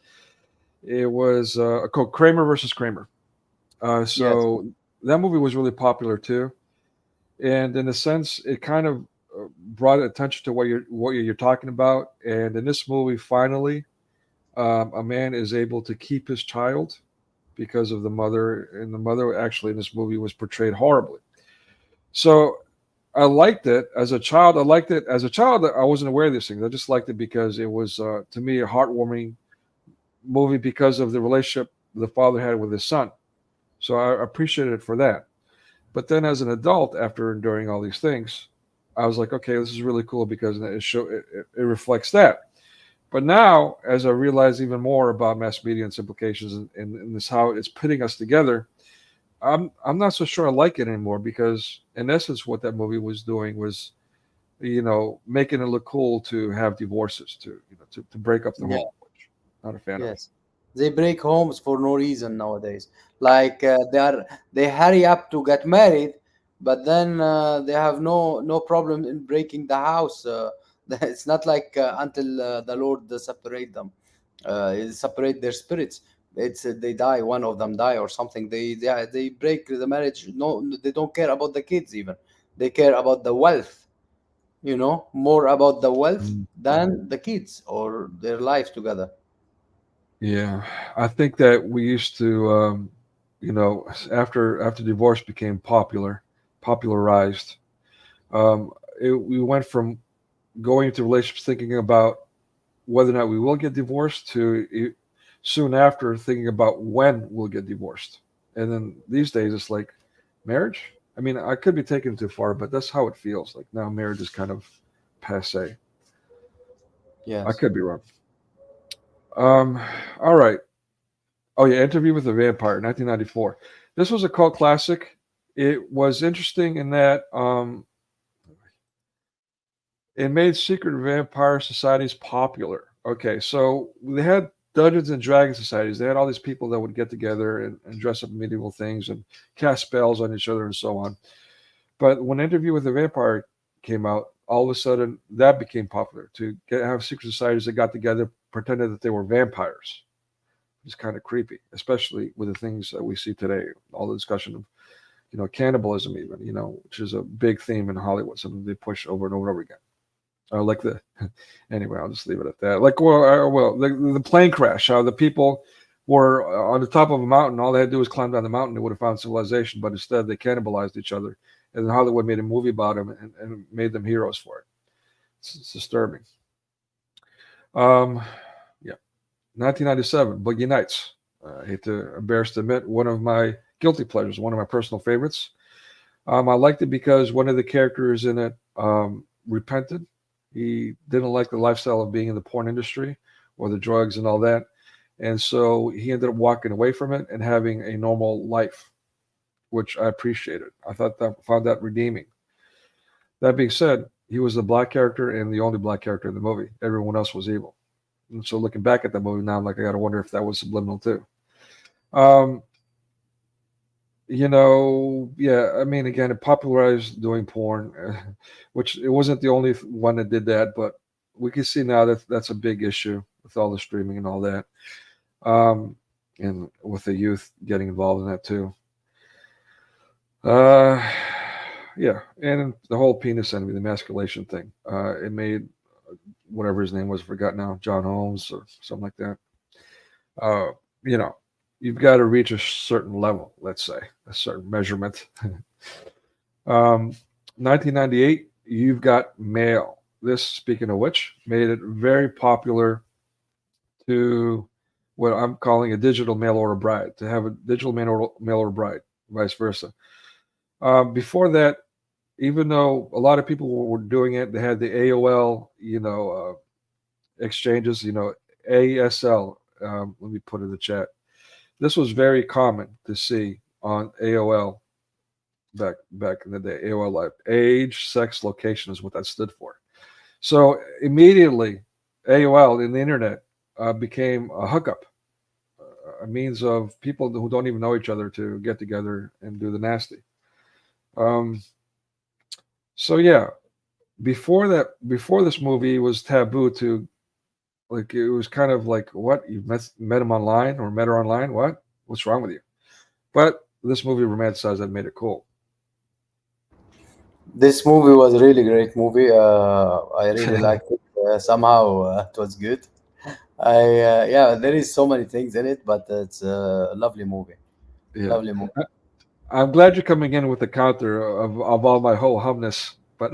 It was called Kramer versus Kramer. yes, So that movie was really popular too, and in a sense, it kind of brought attention to what you're talking about. And in this movie, finally, a man is able to keep his child because of the mother, and the mother actually in this movie was portrayed horribly. So I liked it as a child. I liked it as a child. I wasn't aware of these things. I just liked it because it was to me a heartwarming movie because of the relationship the father had with his son. So I appreciated it for that. But then as an adult, after enduring all these things, I was like, okay, this is really cool because it reflects that. But now, as I realize even more about mass media and its implications and this how it's putting us together, I'm not so sure I like it anymore because in essence, what that movie was doing was, making it look cool to have divorces, to break up the yeah, home. Which I'm not a fan of. yes. They break homes for no reason nowadays. Like they hurry up to get married, but then they have no problem in breaking the house. It's not like until the Lord separate them, separate their spirits. It's they die, one of them die or something. They break the marriage. No, they don't care about the kids even. They care about the wealth. You know, more about the wealth Mm. than the kids or their life together. Yeah, I think that we used to, after divorce became popularized, um, we went from going into relationships thinking about whether or not we will get divorced to soon after thinking about when we'll get divorced. And then these days it's like marriage. I mean, I could be taken too far, but that's how it feels. Like now marriage is kind of passe. I Yes. could be wrong. Um, all right. Oh yeah, Interview with the Vampire, 1994. This was a cult classic. It was interesting in that it made secret vampire societies popular. Okay, so they had Dungeons and Dragons societies. They had all these people that would get together and dress up in medieval things and cast spells on each other and so on. But when Interview with the Vampire came out, all of a sudden that became popular to have secret societies that got together, pretended that they were vampires. It's kind of creepy, especially with the things that we see today. All the discussion of cannibalism, even which is a big theme in Hollywood, something they push over and over and over again. Like the anyway, I'll just leave it at that. Like the plane crash, how the people were on the top of a mountain. All they had to do was climb down the mountain. They would have found civilization, but instead they cannibalized each other. And then Hollywood made a movie about them and made them heroes for it. It's disturbing. Yeah, 1997, Boogie Nights. I hate to embarrass to admit, one of my guilty pleasures, one of my personal favorites. I liked it because one of the characters in it repented. He didn't like the lifestyle of being in the porn industry or the drugs and all that. And so he ended up walking away from it and having a normal life, which I appreciated. Found that redeeming. That being said, he was the black character and the only black character in the movie. Everyone else was evil. And so looking back at that movie now, I'm like, I got to wonder if that was subliminal too. Yeah, I mean, again, it popularized doing porn, which it wasn't the only one that did that, but we can see now that that's a big issue with all the streaming and all that, and with the youth getting involved in that too. Yeah, and the whole penis envy, the emasculation thing. It made whatever his name was, I forgot now, John Holmes or something like that. Uh, you know, you've got to reach a certain level, let's say, a certain measurement. 1998, You've Got Mail. This, speaking of which, made it very popular to what I'm calling a digital mail order bride, to have a digital mail order bride, vice versa. Before that, even though a lot of people were doing it, they had the AOL, exchanges, ASL. Let me put it in the chat. This was very common to see on AOL back in the day. AOL Live, age, sex, location is what that stood for. So immediately, AOL in the internet became a hookup, a means of people who don't even know each other to get together and do the nasty. So yeah, before this movie, it was taboo to, like, it was kind of like, what, you met him online or met her online? What's wrong with you? But this movie romanticized that, made it cool. This movie was a really great movie. I really liked it. Somehow it was good. Yeah, there is so many things in it, but it's a lovely movie. Yeah, Lovely movie. I'm glad you're coming in with the counter of all my whole humness, but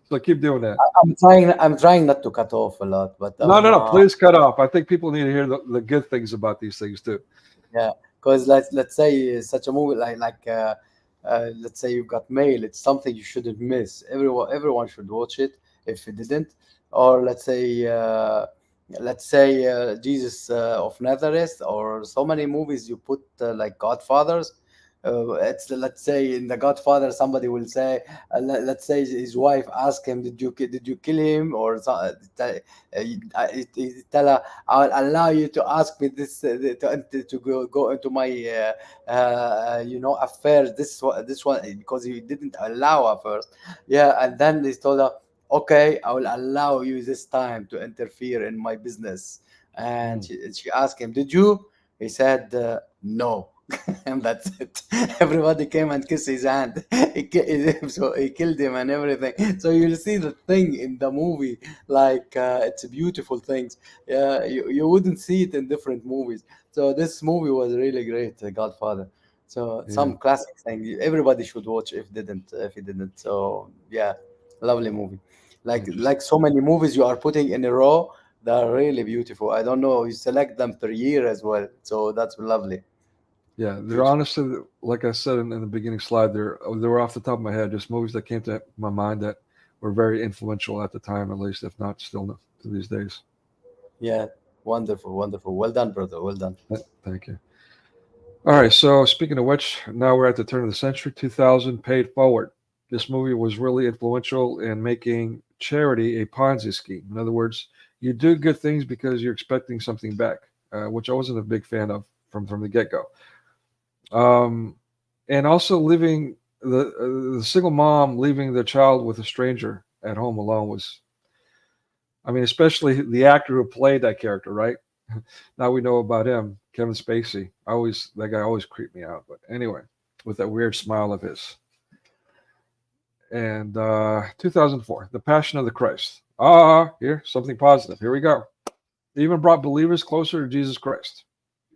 so keep doing that. I'm trying not to cut off a lot, but No, please cut off. I think people need to hear the good things about these things too. yeah, because let's say such a movie let's say You've Got Mail. It's something you shouldn't miss. Everyone should watch it if you didn't. Or let's say Jesus of Nazareth, or so many movies you put like Godfathers. It's, let's say, in the Godfather, somebody will say, let's say his wife asked him, did you kill him, or so, tell her, I'll allow you to ask me this, to go into my affairs, this one, because he didn't allow her first. Yeah, and then he told her, okay, I will allow you this time to interfere in my business. And Mm. she asked him, did you? He said, no. And that's it. Everybody came and kissed his hand. So he killed him and everything. So you'll see the thing in the movie, like it's beautiful things. Yeah, you wouldn't see it in different movies. So this movie was really great, The Godfather. So Yeah, some classic thing everybody should watch if you didn't. So yeah, lovely movie. Like interesting. so many movies you are putting in a row, they're really beautiful. I don't know, you select them per year as well. So that's lovely. Yeah, they're Beautiful. honestly, like I said in the beginning slide, they were off the top of my head, just movies that came to my mind that were very influential at the time, at least, if not still to these days. Yeah, wonderful, wonderful. Well done, brother. Well done. Thank you. All right, so speaking of which, now we're at the turn of the century, 2000, Paid Forward. This movie was really influential in making charity a Ponzi scheme. In other words, you do good things because you're expecting something back, which I wasn't a big fan of from the get go. Um, and also leaving the single mom leaving the child with a stranger at home alone was, I mean, especially the actor who played that character, right? Now we know about him, Kevin Spacey. That guy always creeped me out. But anyway, with that weird smile of his. And 2004, The Passion of the Christ. Here, something positive. Here we go. They even brought believers closer to Jesus Christ,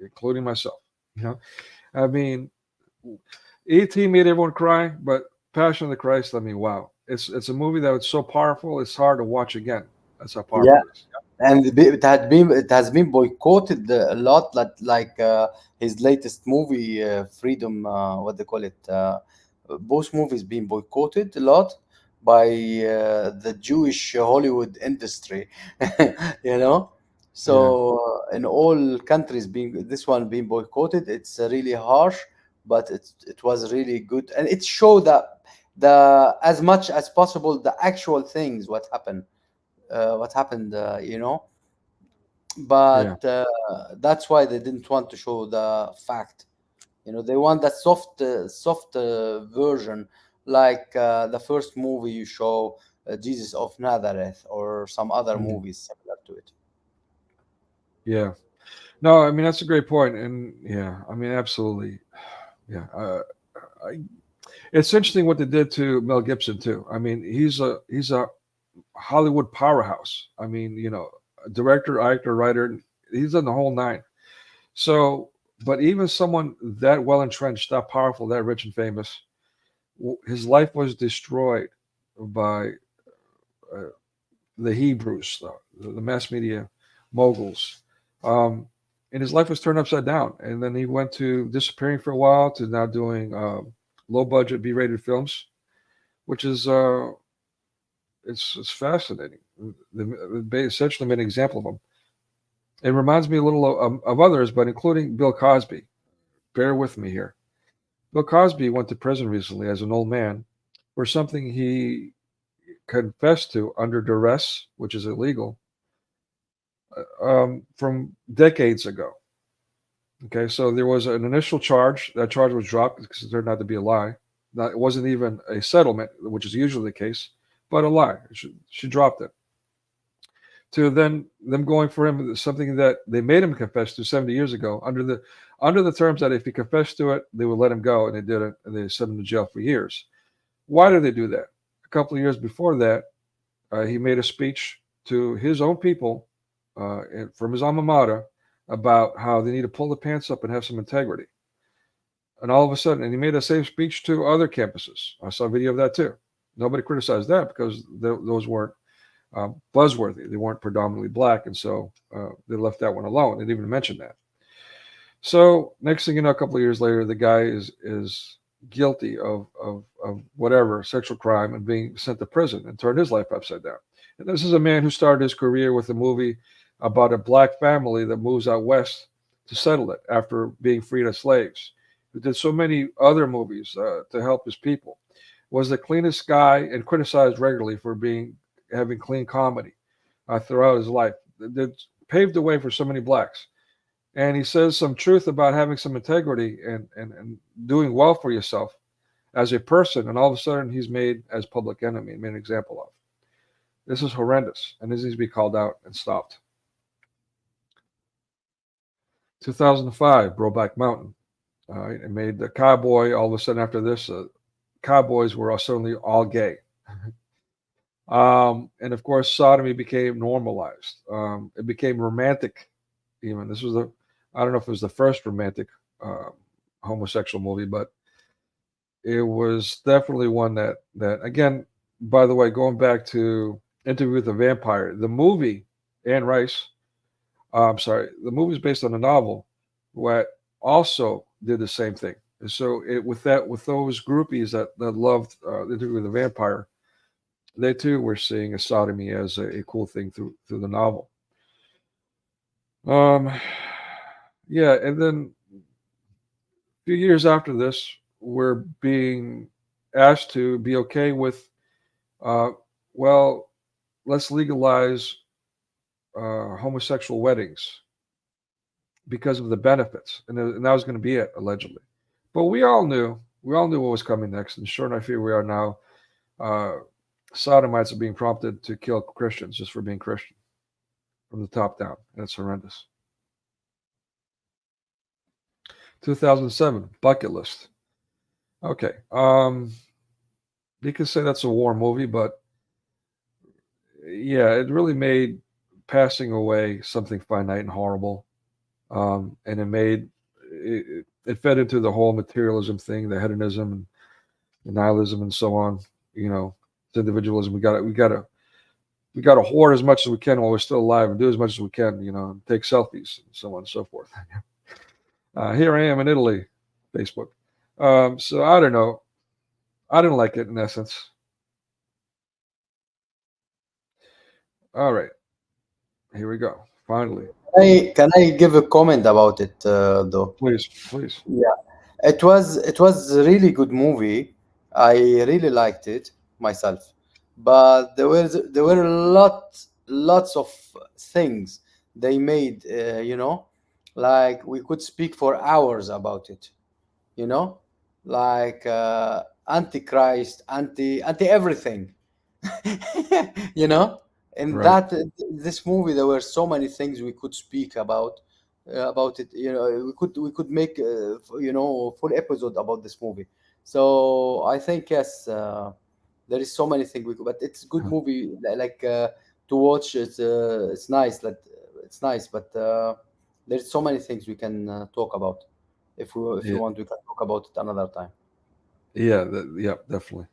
including myself. You know, I mean, E.T. made everyone cry, but Passion of the Christ, I mean, wow. It's a movie that was so powerful, it's hard to watch again. That's how Yeah, powerful it is. and it has been boycotted a lot, like his latest movie, Freedom. What they call it? Both movies been boycotted a lot by the Jewish Hollywood industry. you know, Yeah, so in all countries, being this one being boycotted, it's really harsh, but it was really good, and it showed that the as much as possible the actual things what happened, yeah, but that's why they didn't want to show the fact. They want that soft version, like the first movie you show, Jesus of Nazareth, or some other mhm, movies similar to it. yeah. No, I mean that's a great point, and yeah, I mean absolutely, yeah. I, it's interesting what they did to Mel Gibson too. I mean, he's a Hollywood powerhouse. I mean, director, actor, writer. He's done the whole nine. So, but even someone that well entrenched, that powerful, that rich and famous, his life was destroyed by uh, the Hebrews, the mass media moguls. Um, and his life was turned upside down. And then he went to disappearing for a while to now doing low budget B rated films, which is it's fascinating. They essentially made an example of him. It reminds me a little of others, but including Bill Cosby. Bear with me here. Bill Cosby went to prison recently as an old man for something he confessed to under duress, which is illegal, from decades ago. Okay, so there was an initial charge. That charge was dropped because it turned out to be a lie. Now, it wasn't even a settlement, which is usually the case, but a lie. She dropped it. To then them going for him something that they made him confess to 70 years ago under the terms that if he confessed to it, they would let him go, and they didn't, and they sent him to jail for years. Why did they do that? A couple of years before that, he made a speech to his own people from his alma mater about how they need to pull the pants up and have some integrity. And all of a sudden, and he made the same speech to other campuses. I saw a video of that too. Nobody criticized that because those weren't buzzworthy. They weren't predominantly black, and so they left that one alone. They didn't even mention that. So next thing you know, a couple of years later, the guy is guilty of whatever sexual crime and being sent to prison and turned his life upside down. And this is a man who started his career with a movie about a black family that moves out west to settle it after being freed as slaves. Who did so many other movies to help his people. Was the cleanest guy and criticized regularly for having clean comedy throughout his life. That paved the way for so many blacks. And he says some truth about having some integrity and doing well for yourself as a person, and all of a sudden he's made as public enemy and made an example of. This is horrendous, and this needs to be called out and stopped. 2005, Brokeback Mountain. It made the cowboy. All of a sudden, after this, cowboys were suddenly all gay. And of course, sodomy became normalized. It became romantic. Even this was I don't know if it was the first romantic uh, homosexual movie, but it was definitely one that again. By the way, going back to Interview with the Vampire, the movie Anne Rice. I'm sorry, the movie is based on a novel, what also did the same thing. And so with those groupies that loved Interview with the Vampire, they too were seeing a sodomy as a cool thing through the novel. Um, yeah, and then few years after this, we're being asked to be okay with, uh, well, let's legalize homosexual weddings because of the benefits, and that was going to be it allegedly. But we all knew what was coming next, and sure enough, here we are now. Uh, Sodomites are being prompted to kill Christians just for being Christian from the top down, and it's horrendous. 2007 Bucket List. Okay, you could say that's a war movie, but yeah, it really made passing away something finite and horrible. And it fed into the whole materialism thing, the hedonism and the nihilism and so on. You know, it's individualism. We got to hoard as much as we can while we're still alive and do as much as we can. You know, and take selfies and so on and so forth. Here I am in Italy, Facebook. So I don't know. I didn't like it in essence. All right, here we go. Finally, Can I give a comment about it though? please, please. Yeah, it was a really good movie. I really liked it myself, but there were lots of things they made. Like we could speak for hours about it. You know, like antichrist, anti everything. you know in Right. that this movie there were so many things we could speak about it. We could make full episode about this movie. So I think yes, there is so many things we could, but it's good movie, like to watch. It's nice that it's nice, but there's so many things we can talk about. If you Yeah, want, we can talk about it another time. yeah, yeah, definitely.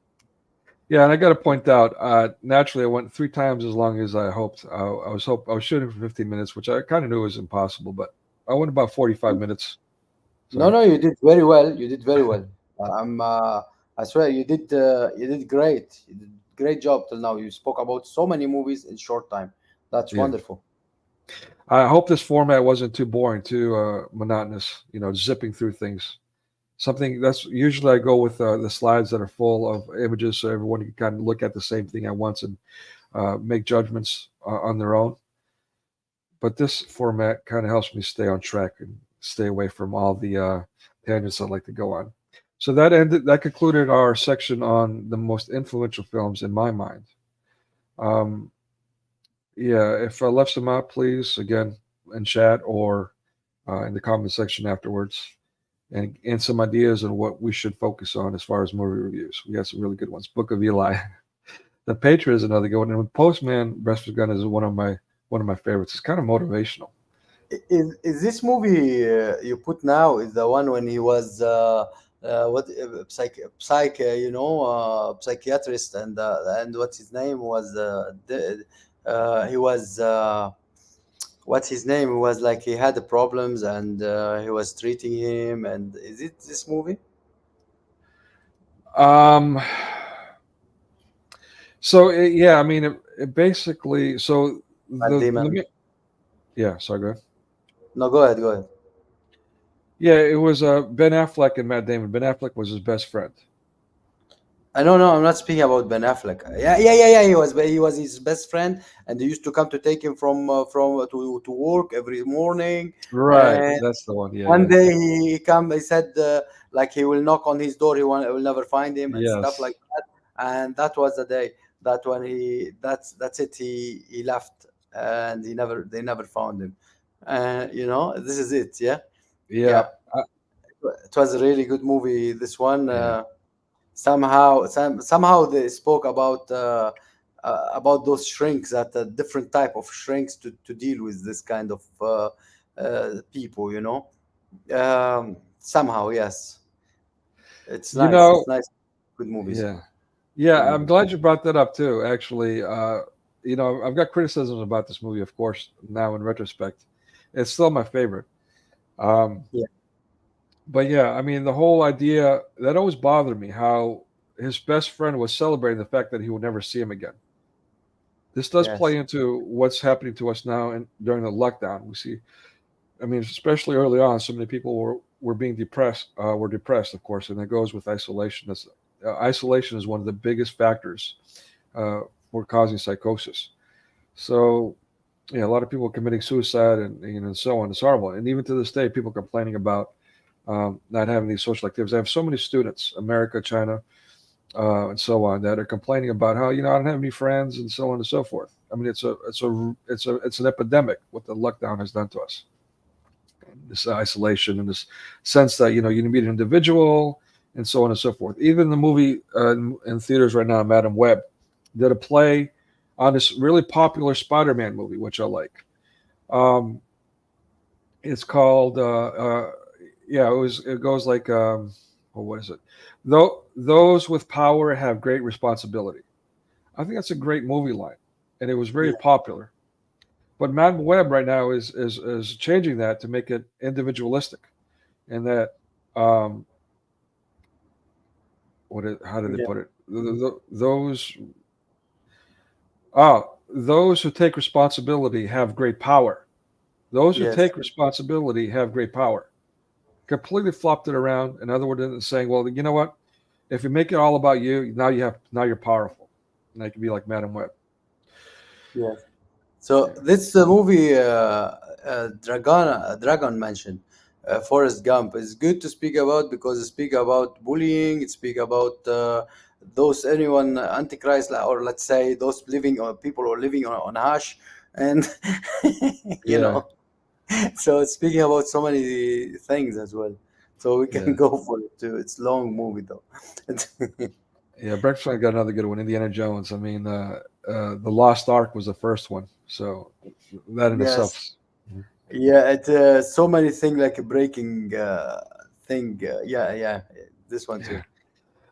Yeah, and I got to point out, naturally, I went 3 times as long as I hoped. I was shooting for 15 minutes, which I kind of knew was impossible, but I went about 45 minutes. No, So no, you did very well. You did very well. I swear you did great. You did great job till now. You spoke about so many movies in short time. That's yeah, wonderful. I hope this format wasn't too boring, too monotonous. You know, zipping through things. Something that's usually I go with the slides that are full of images, so everyone can kind of look at the same thing at once and make judgments on their own. But this format kind of helps me stay on track and stay away from all the tangents I like to go on. So that concluded our section on the most influential films in my mind. Um, yeah, if I left some out, please again in chat or in the comment section afterwards, and some ideas on what we should focus on as far as movie reviews. We got some really good ones. Book of Eli, The Patriot is another good one, and Postman Breakfast Gun is one of my favorites. It's kind of motivational. Is this movie you put now is the one when he was what psychiatrist, and what's his name was he was what's his name? He was like he had the problems, and he was treating him. And is it this movie? Um, so yeah, I mean, it basically, so Matt let Damon. me, yeah, sorry, go ahead. No, go ahead, go ahead. Yeah, it was Ben Affleck and Matt Damon. Ben Affleck was his best friend. I don't know. I'm not speaking about Ben Affleck. Yeah, yeah, yeah, yeah. He was his best friend, and they used to come to take him to work every morning. Right, And that's the one. Yeah, one yeah, day he come. He said like he will knock on his door. He will never find him and stuff yes, like that. And that was the day that when that's it. He left, and they never found him. This is it. Yeah, yeah. yeah. It was a really good movie. This one. Somehow they spoke about those shrinks, that a different type of shrinks to deal with this kind of people. Somehow, yes, it's You nice. know, It's nice. Good movies. yeah, yeah. Good I'm movies. glad you brought that up too. Actually, I've got criticisms about this movie, of course. Now in retrospect, it's still my favorite. Um, Yeah. but yeah, I mean, the whole idea that always bothered me how his best friend was celebrating the fact that he would never see him again. This does Yes. play into what's happening to us now and during the lockdown. We see, I mean, especially early on, so many people we're being depressed. We're depressed, of course, and that goes with isolation. Isolation is one of the biggest factors uh, for causing psychosis. So, yeah, a lot of people committing suicide and so on. It's horrible. And even to this day, people complaining about not having these social activities. I have so many students, America, China, and so on, that are complaining about how I don't have any friends and so on and so forth. I mean, it's an epidemic what the lockdown has done to us. This isolation and this sense that you meet an individual and so on and so forth. Even the movie in theaters right now, Madam Web, did a play on this really popular Spider-Man movie, which I like. Um, it's called yeah, it goes like well, what is it? Though those with power have great responsibility. I think that's a great movie line, and it was very Yeah. popular. But Madam Web right now is changing that to make it individualistic, and that um, how did they Yeah. put it? Those who take responsibility have great power. Those who Yes. take responsibility have great power. Completely flopped it around. In other words, it's saying, well, you know what? If you make it all about you, now you're powerful. Now you can be like Madam Web. Yes. So this movie, Dragon mentioned, Forrest Gump, is good to speak about because it speak about bullying. It speak about those anyone antichrist, or let's say those living or people who are living on hash, and you Yeah, know. So it's speaking about so many things as well. So we can yeah, go for it too. It's long movie though. yeah. Breakfast Club got another good one. Indiana Jones. I mean, the Lost Ark was the first one, so that in Yes. itself. Yeah, it so many things like a breaking thing. Yeah, yeah, this one too.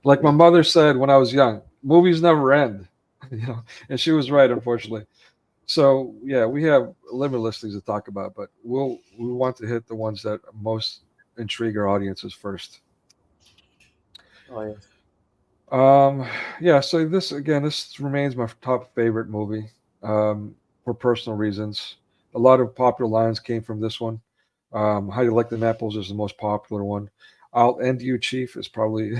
Like my Yeah. mother said when I was young, movies never end. And she was right, unfortunately. So yeah, we have limitless things to talk about, but we want to hit the ones that most intrigue our audiences first. Oh yes. Um, yeah, so this remains my top favorite movie um, for personal reasons. A lot of popular lines came from this one. How You Like Them Apples is the most popular one. I'll End You, Chief is probably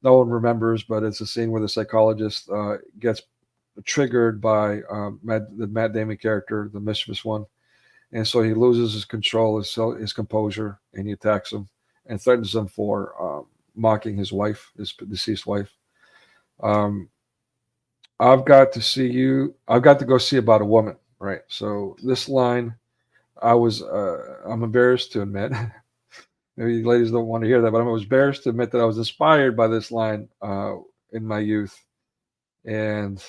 no one remembers, but it's a scene where the psychologist gets triggered by the Matt Damon character, the mischievous one, and so he loses his control, his composure, and he attacks him and threatens him for mocking his wife, his deceased wife. Um, I've got to go see About a Woman, right? So this line, I'm embarrassed to admit. Maybe you ladies don't want to hear that, but I was embarrassed to admit that I was inspired by this line in my youth. And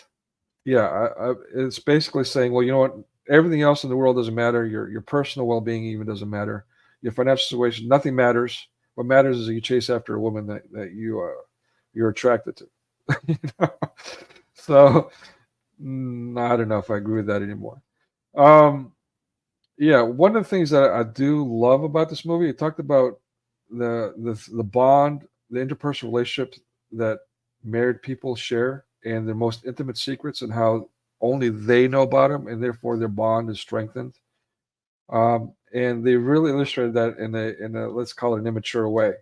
yeah, it's basically saying, well, you know what? Everything else in the world doesn't matter. Your personal well-being even doesn't matter. Your financial situation, nothing matters. What matters is that you chase after a woman that you're attracted to. You know? So I don't know if I agree with that anymore. Um, yeah, one of the things that I do love about this movie, it talked about the bond, the interpersonal relationships that married people share, and their most intimate secrets, and how only they know about them, and therefore their bond is strengthened. And they really illustrated that in a let's call it an immature way,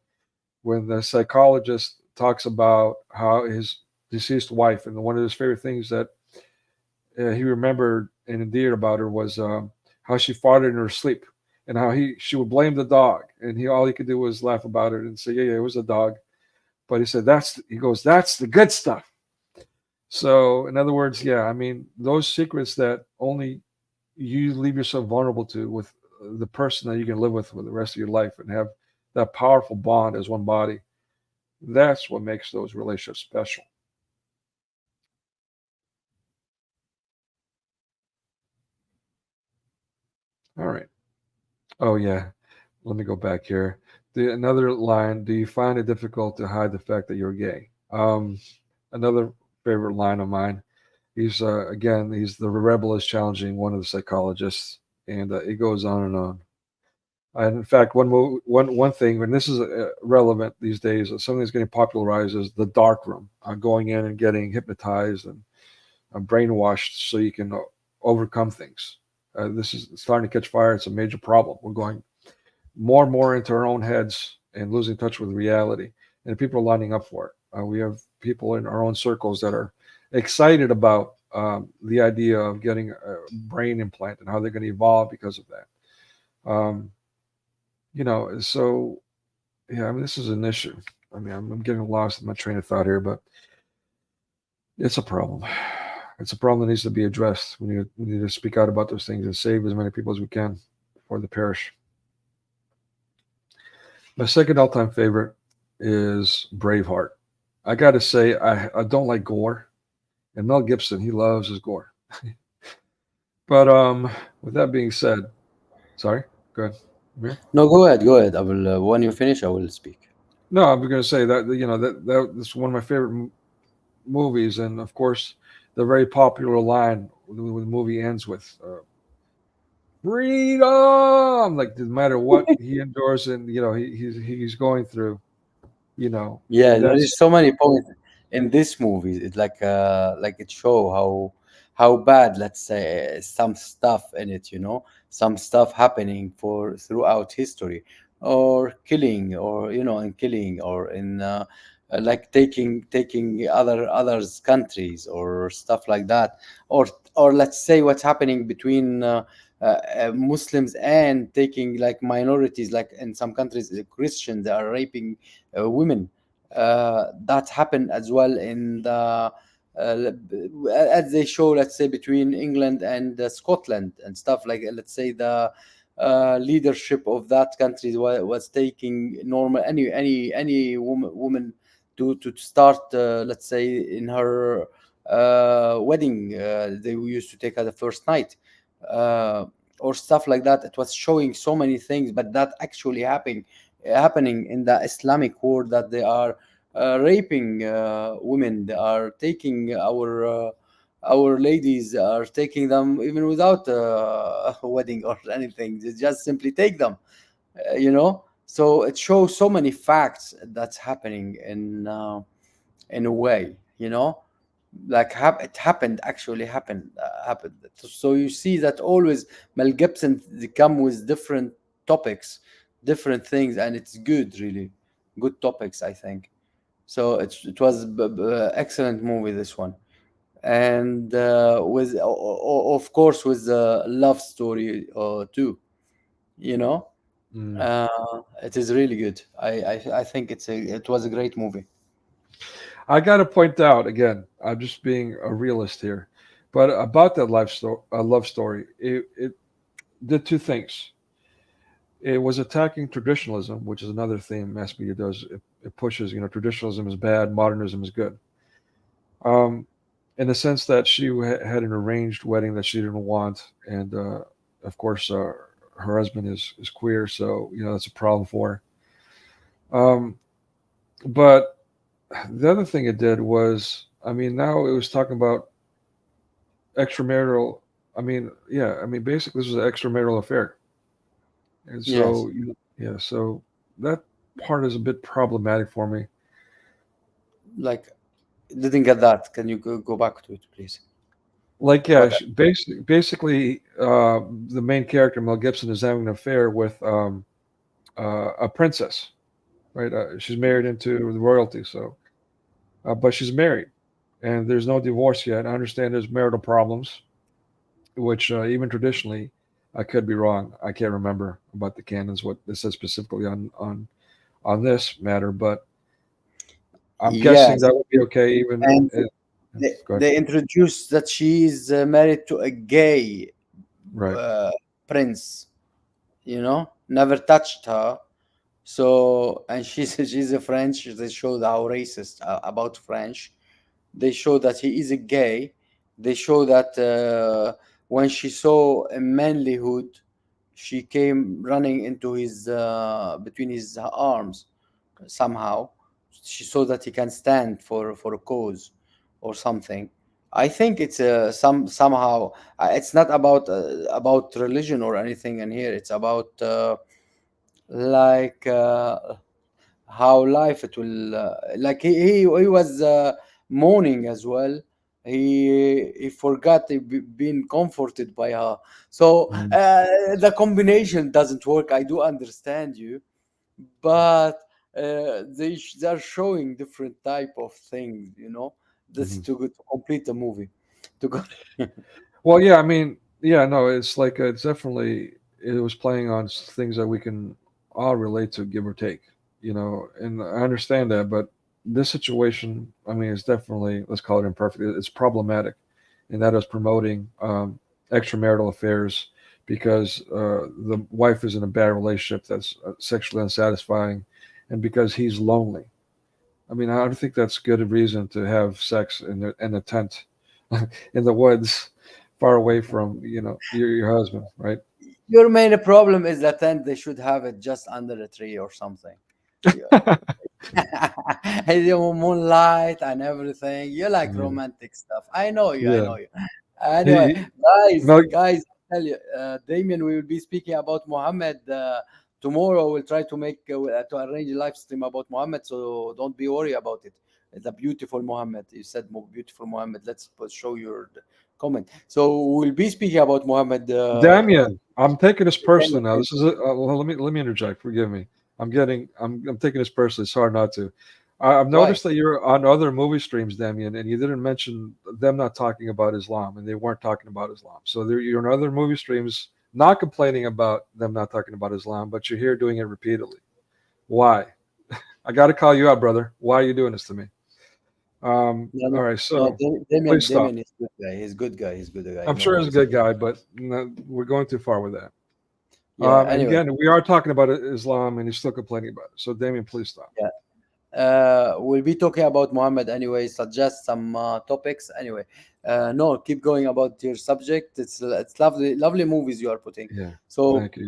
when the psychologist talks about how his deceased wife, and one of his favorite things that he remembered and endeared about her was how she farted in her sleep, and how she would blame the dog, and all he could do was laugh about it and say, yeah, yeah, it was a dog. But he said that's the good stuff. So in other words, yeah, I mean those secrets that only you leave yourself vulnerable to with the person that you can live with for the rest of your life and have that powerful bond as one body. That's what makes those relationships special. All right. Oh yeah. Let me go back here. Another line. Do you find it difficult to hide the fact that you're gay? Another favorite line of mine. He's the rebel is challenging one of the psychologists, and it goes on and on. And in fact, one thing, and this is relevant these days, something that's getting popularized is the dark room, going in and getting hypnotized and brainwashed so you can overcome things. This is starting to catch fire. It's a major problem. We're going more and more into our own heads, and losing touch with reality, and people are lining up for it. We have people in our own circles that are excited about the idea of getting a brain implant and how they're going to evolve because of that. Um, so yeah, I mean, this is an issue. I mean, I'm getting lost in my train of thought here, but it's a problem. It's a problem that needs to be addressed. We need to speak out about those things and save as many people as we can before they perish. My second all-time favorite is Braveheart. I got to say, I don't like gore, and Mel Gibson, he loves his gore. But with that being said, sorry, go ahead. Amir? No, go ahead, go ahead. I will when you finish, I will speak. No, I'm going to say that that's one of my favorite movies, and of course, the very popular line when the movie ends with "freedom," like no matter what he endures and he's going through, Yeah, there that's is so many points in this movie. It's like it show how bad, let's say, some stuff in it, some stuff happening for throughout history, or killing, or in killing, or in like taking others countries or stuff like that, or let's say what's happening between Muslims, and taking like minorities, like in some countries, the Christians, they are raping women. That happened as well in the as they show, let's say, between England and Scotland and stuff, like, let's say, the leadership of that country was taking normal, any woman to start, let's say, in her wedding, they used to take her the first night, uh, or stuff like that. It was showing so many things, but that actually happening in the Islamic world, that they are raping women. They are taking our ladies, are taking them even without a wedding or anything. They just simply take them, So it shows so many facts that's happening in a way, like it happened, actually happened. So you see that always Mel Gibson, they come with different topics, different things, and it's good, really good topics, I think. So it was excellent movie, this one. And with of course, with the love story too, you know mm. it is really good. I think it was a great movie. I got to point out again. I'm just being a realist here, but about that love story, it did two things. It was attacking traditionalism, which is another theme mass media does. It pushes, traditionalism is bad, modernism is good. Um, in the sense that she had an arranged wedding that she didn't want, and of course, her husband is queer, so that's a problem for her. But the other thing it did was, I mean, now it was talking about extramarital. I mean, yeah, I mean, basically, this was an extramarital affair, and Yes, so yeah, so that part is a bit problematic for me. like, didn't get that. Can you go back to it, please? Like, yeah, What? basically, the main character Mel Gibson is having an affair with a princess, right? She's married into the royalty, so but she's married, and there's no divorce yet. I understand there's marital problems, which even traditionally, I could be wrong. I can't remember about the canons what this says specifically on this matter, but I'm guessing Yes, that would be okay. Even and go ahead. they introduced that she is married to a gay Right. uh, prince. Never touched her. So, and she's a French. They showed how racist about French. They show that he is a gay. They show that when she saw a manlyhood, she came running into his between his arms somehow. She saw that he can stand for a cause or something. I think it's somehow it's not about religion or anything in here. It's about like how life it will like he was mourning as well. He forgot being comforted by her. So Mm. the combination doesn't work. I do understand you, but they are showing different type of things, that's Mhm. to complete the movie. To go. Well, yeah, I mean, yeah, no, it's like it's definitely it was playing on things that we can all relate to, give or take, and I understand that, but this situation, I mean, is definitely, let's call it imperfect. It's problematic, and that is promoting extramarital affairs because the wife is in a bad relationship that's sexually unsatisfying, and because he's lonely. I mean, I don't think that's good a reason to have sex in a tent in the woods, far away from your husband, right? Your main problem is that then they should have it just under a tree or something. Yeah. Moonlight and everything. You like Yeah, romantic stuff. I know you. I yeah. know you. Anyway, He, guys, Mel, guys, I tell you, Damien, we will be speaking about Muhammad tomorrow. We'll try to make to arrange a live stream about Muhammad, so don't be worried about it. It's a beautiful Muhammad. You said beautiful Muhammad. Let's show your comment. So we'll be speaking about Muhammad. Damien, I'm taking this personally now. Damien. This is well, let me interject. Forgive me. I'm taking this personally. It's hard not to. I've Why? noticed that you're on other movie streams, Damien, and you didn't mention them not talking about Islam, and they weren't talking about Islam. So you're on other movie streams, not complaining about them not talking about Islam, but you're here doing it repeatedly. Why? I got to call you out, brother. Why are you doing this to me? No, All no, right, no. so Damien, please stop. Damien is good guy. He's good guy. He's good guy. I'm No sure he's a worries. good guy, but no, we're going too far with that. Yeah. And Anyway. again, we are talking about Islam, and he's still complaining about it. So, Damien, please stop. Yeah. We'll be talking about Muhammad anyway. Suggest some topics anyway. No, keep going about your subject. It's lovely, lovely movies you are putting. Yeah, So thank you.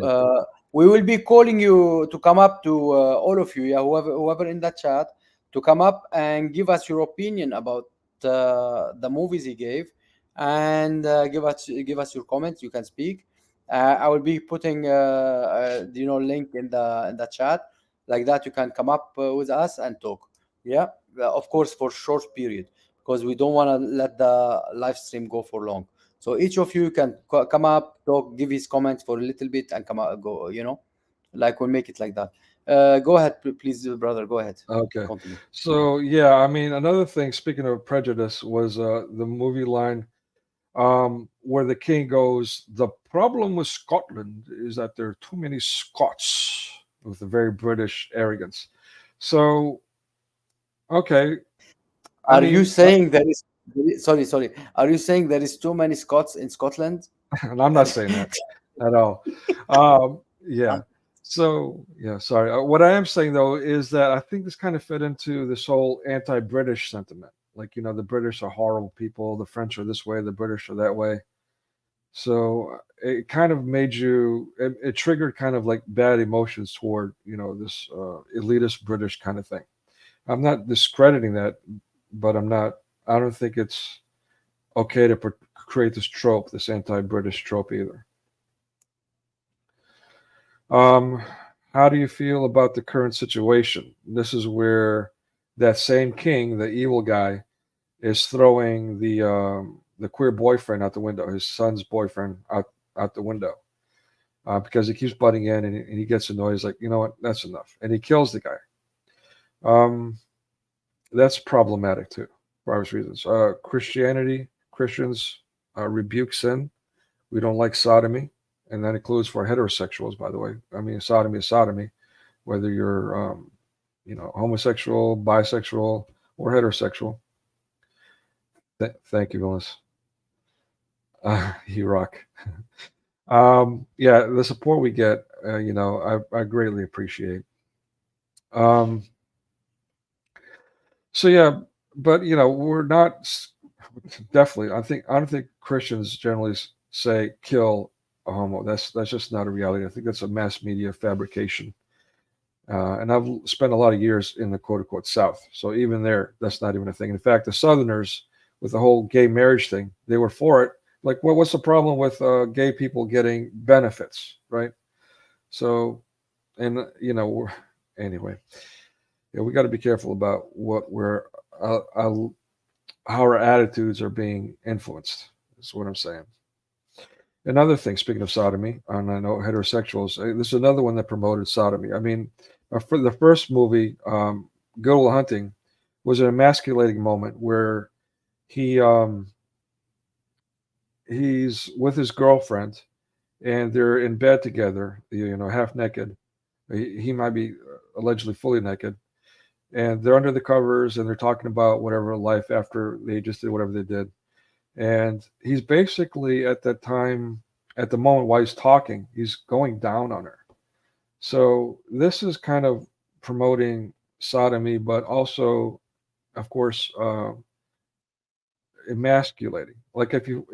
we will be calling you to come up to all of you, yeah, whoever in the chat, to come up and give us your opinion about the movies he gave, and give us your comments. You can speak. I will be putting link in the chat, like that you can come up with us and talk. Yeah. Of course, for short period, because we don't want to let the live stream go for long. So each of you can come up, talk, give his comments for a little bit, and come out, go, like we'll make it like that. Go ahead, please, brother, go ahead, Okay. continue. So, yeah, I mean, another thing, speaking of prejudice, was the movie line where the king goes, "The problem with Scotland is that there are too many Scots," with a very British arrogance. So, okay, I Are you mean, saying sorry, are you saying there is too many Scots in Scotland? and I'm not saying that at all. Yeah. So, yeah, sorry. What I am saying though is that I think this kind of fit into this whole anti-British sentiment. Like, the British are horrible people, the French are this way, the British are that way. So it kind of it triggered kind of like bad emotions toward, this elitist British kind of thing. I'm not discrediting that, but I don't think it's okay to create this trope, this anti-British trope either. Um, how do you feel about the current situation? This is where that same king, the evil guy, is throwing the queer boyfriend out the window, his son's boyfriend out the window, because he keeps butting in and he gets annoyed. He's like, you know what, that's enough, and he kills the guy. Um, that's problematic too, for obvious reasons. Christians rebuke sin. We don't like sodomy, and that includes for heterosexuals, by the way. I mean, sodomy is sodomy, whether you're, homosexual, bisexual, or heterosexual. Thank you, Willis. You rock. Yeah, the support we get, I greatly appreciate. Um, so yeah, but we're not definitely. I don't think Christians generally say kill a homo. That's just not a reality. I think that's a mass media fabrication. And I've spent a lot of years in the quote unquote South. So even there, that's not even a thing. In fact, the Southerners, with the whole gay marriage thing, they were for it. Like, well, what's the problem with gay people getting benefits, right? So, and, anyway, yeah, we got to be careful about how our attitudes are being influenced, is what I'm saying. Another thing, speaking of sodomy, and I know heterosexuals, this is another one that promoted sodomy. I mean, for the first movie, Good Will Hunting, was an emasculating moment where he he's with his girlfriend and they're in bed together, half naked. He might be allegedly fully naked, and they're under the covers and they're talking about whatever life after they just did whatever they did. And he's basically at that time, at the moment while he's talking, he's going down on her. So this is kind of promoting sodomy, but also, of course, emasculating. Like if you,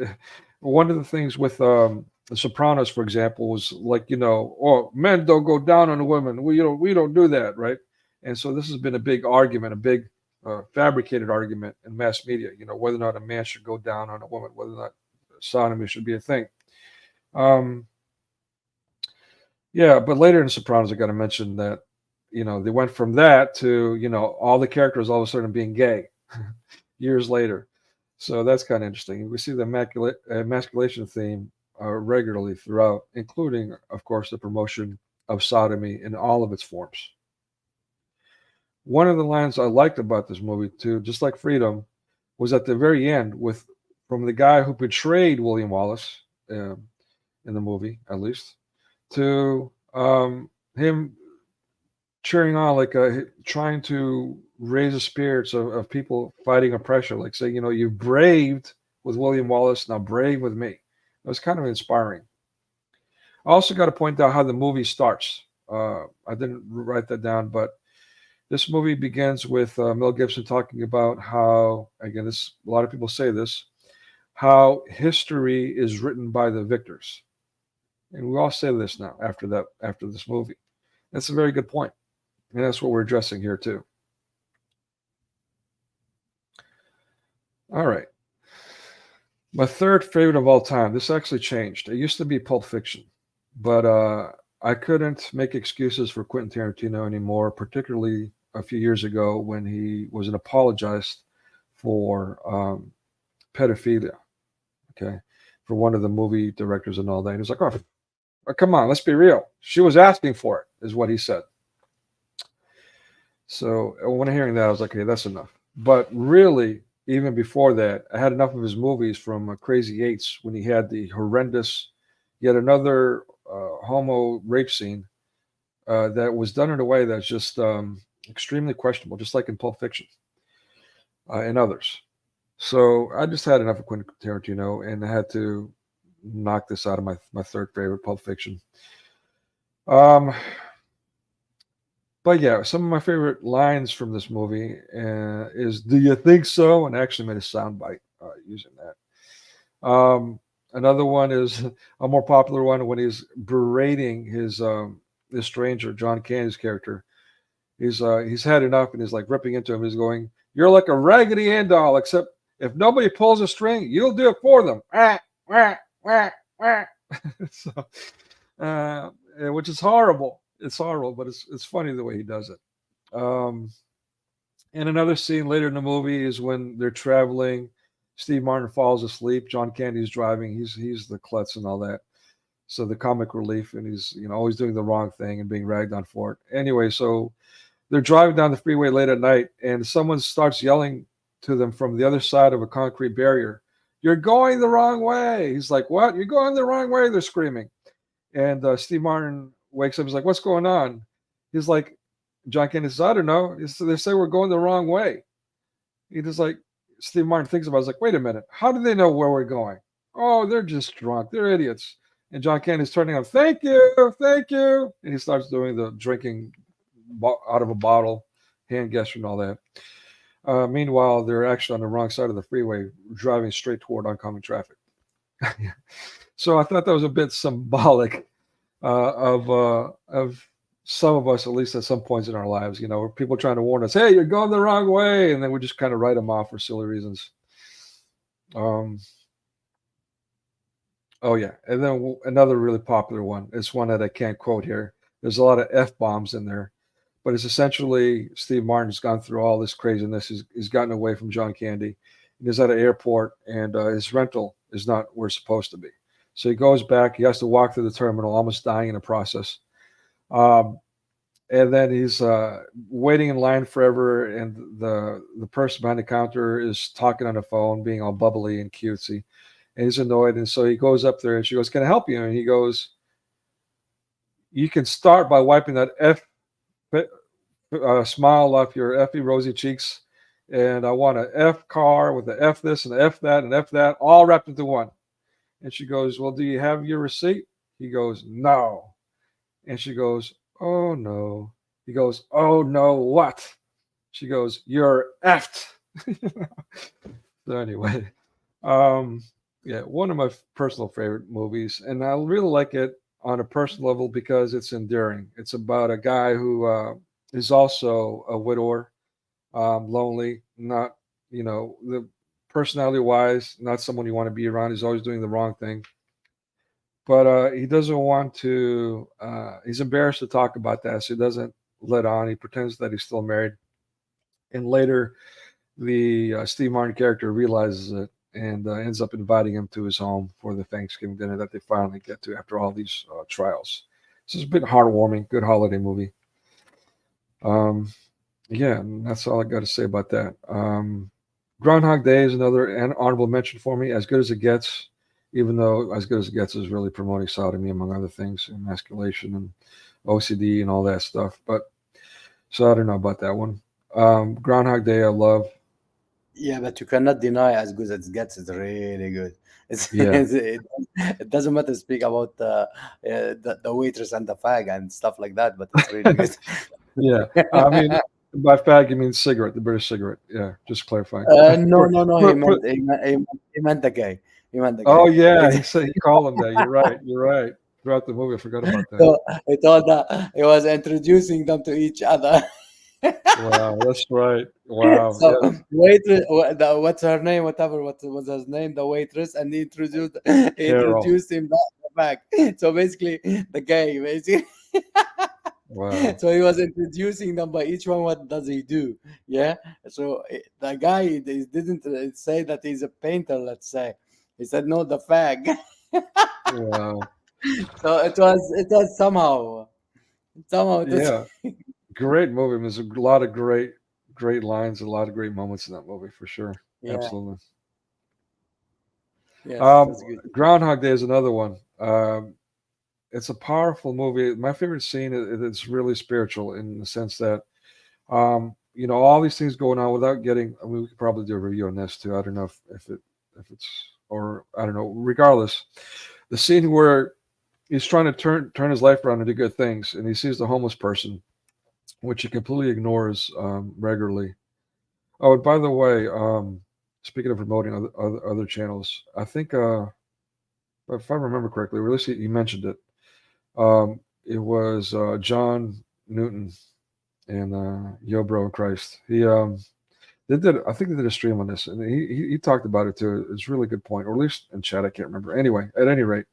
one of the things with The Sopranos, for example, was like, oh, men don't go down on a woman. We don't do that, right? And so this has been a big argument, a big fabricated argument in mass media. Whether or not a man should go down on a woman, whether or not sodomy should be a thing. Yeah, but later in The Sopranos, I got to mention that they went from that to all the characters all of a sudden being gay years later. So that's kind of interesting. We see the emasculation theme regularly throughout, including, of course, the promotion of sodomy in all of its forms. One of the lines I liked about this movie, too, just like Freedom, was at the very end from the guy who portrayed William Wallace in the movie, at least, to him cheering on, like trying to raise the spirits of people fighting oppression, like saying, you braved with William Wallace, now brave with me. It was kind of inspiring. I also got to point out how the movie starts. I didn't write that down, but this movie begins with Mel Gibson talking about how, again, a lot of people say this, how history is written by the victors. And we all say this now after this movie. That's a very good point. And that's what we're addressing here too. All right. My third favorite of all time. This actually changed. It used to be Pulp Fiction, but I couldn't make excuses for Quentin Tarantino anymore, particularly a few years ago when he was an apologist for pedophilia. Okay, for one of the movie directors and all that. And he was like, "Oh, come on, let's be real. She was asking for it," is what he said. So when hearing that, I was like, "Okay, that's enough." But really, even before that, I had enough of his movies from Crazy Eights when he had the horrendous, yet another homo rape scene that was done in a way that's just extremely questionable, just like in Pulp Fiction and others. So I just had enough of Quentin Tarantino, and I had to knock this out of my third favorite, Pulp Fiction. But yeah, some of my favorite lines from this movie is "Do you think so?" and I actually made a soundbite using that. Another one is a more popular one when he's berating this stranger, John Candy's character. He's had enough and he's like ripping into him. He's going, "You're like a Raggedy Ann doll, except if nobody pulls a string, you'll do it for them." So, which is horrible. It's horrible, but it's funny the way he does it. And another scene later in the movie is when they're traveling. Steve Martin falls asleep. John Candy's driving. He's the klutz and all that. So the comic relief, and he's always doing the wrong thing and being ragged on for it. Anyway, so they're driving down the freeway late at night, and someone starts yelling to them from the other side of a concrete barrier, "You're going the wrong way." He's like, "What? You're going the wrong way?" They're screaming. And Steve Martin wakes up. He's like, "What's going on?" He's like, John Candy says, "I don't know. They say we're going the wrong way." He just like, Steve Martin thinks about it. He's like, "Wait a minute. How do they know where we're going?" "Oh, they're just drunk. They're idiots." And John Candy's turning on, "Thank you. Thank you." And he starts doing the drinking out of a bottle, hand gesture and all that. Meanwhile, they're actually on the wrong side of the freeway, driving straight toward oncoming traffic. So I thought that was a bit symbolic of some of us, at least at some points in our lives, where people trying to warn us, "Hey, you're going the wrong way," and then we just kind of write them off for silly reasons. Oh yeah, and then another really popular one. It's one that I can't quote here. There's a lot of F-bombs in there, but it's essentially Steve Martin's gone through all this craziness. He's gotten away from John Candy. He's at an airport, and his rental is not where it's supposed to be. So he goes back. He has to walk through the terminal, almost dying in the process. Um, and then he's waiting in line forever, and the person behind the counter is talking on the phone, being all bubbly and cutesy, and he's annoyed. And so he goes up there, and she goes, "Can I help you?" And he goes, "You can start by wiping that smile off your effy rosy cheeks, and I want an F car with the F this and the F that and F that, all wrapped into one." And she goes, "Well, do you have your receipt?" He goes, "No." And she goes, "Oh no." He goes, "Oh no, what?" She goes, "You're effed." So anyway, um, yeah, one of my personal favorite movies, and I really like it on a personal level because it's endearing. It's about a guy who is also a widower, lonely, not, the personality wise, not someone you want to be around. He's always doing the wrong thing, but he doesn't want to. He's embarrassed to talk about that, so he doesn't let on. He pretends that he's still married, and later the Steve Martin character realizes it and ends up inviting him to his home for the Thanksgiving dinner that they finally get to after all these trials. So it's a bit heartwarming, good holiday movie. Um, yeah, and that's all I got to say about that. Groundhog Day is another honorable mention for me, as good as it gets, even though as good as it gets is really promoting sodomy, among other things, emasculation and OCD and all that stuff. But so I don't know about that one. Groundhog Day, I love. Yeah, but you cannot deny as good as it gets. It's really good. Yeah, It doesn't matter speak about the waitress and the fag and stuff like that, but it's really good. yeah. I mean, by fag, you mean cigarette, the British cigarette. Yeah, just clarifying. No, For, no, no. He for, for, meant he meant the guy. He meant the oh guy. yeah, he said he called him that. You're right. You're right. Throughout the movie, I forgot about that. So he thought that he was introducing them to each other. Wow, that's right. Wow. So Yeah, waitress, what's her name? Whatever, what was his name? The waitress, and he Carol. introduced him back. So basically, the gay, basically. Wow. So he was introducing them by each one. What does he do? Yeah. So the guy didn't say that he's a painter. Let's say he said no, the fag. Wow. So it was somehow it was Yeah. Great movie. There's a lot of great lines, a lot of great moments in that movie for sure. yeah. Absolutely. Yes, it Um, was good. Groundhog Day is another one. It's a powerful movie. My favorite scene is it's really spiritual in the sense that all these things going on without getting. I mean, we could probably do a review on this too. I don't know if it's or I don't know. Regardless, the scene where he's trying to turn his life around and do good things, and he sees the homeless person, which he completely ignores regularly. Oh, and by the way, speaking of promoting other channels, I think if I remember correctly, or at least you mentioned it. It was John Newton and Yo Bro in Christ. They did. I think they did a stream on this, and he talked about it too. It's a really good point, or at least in chat. I can't remember. Anyway, at any rate,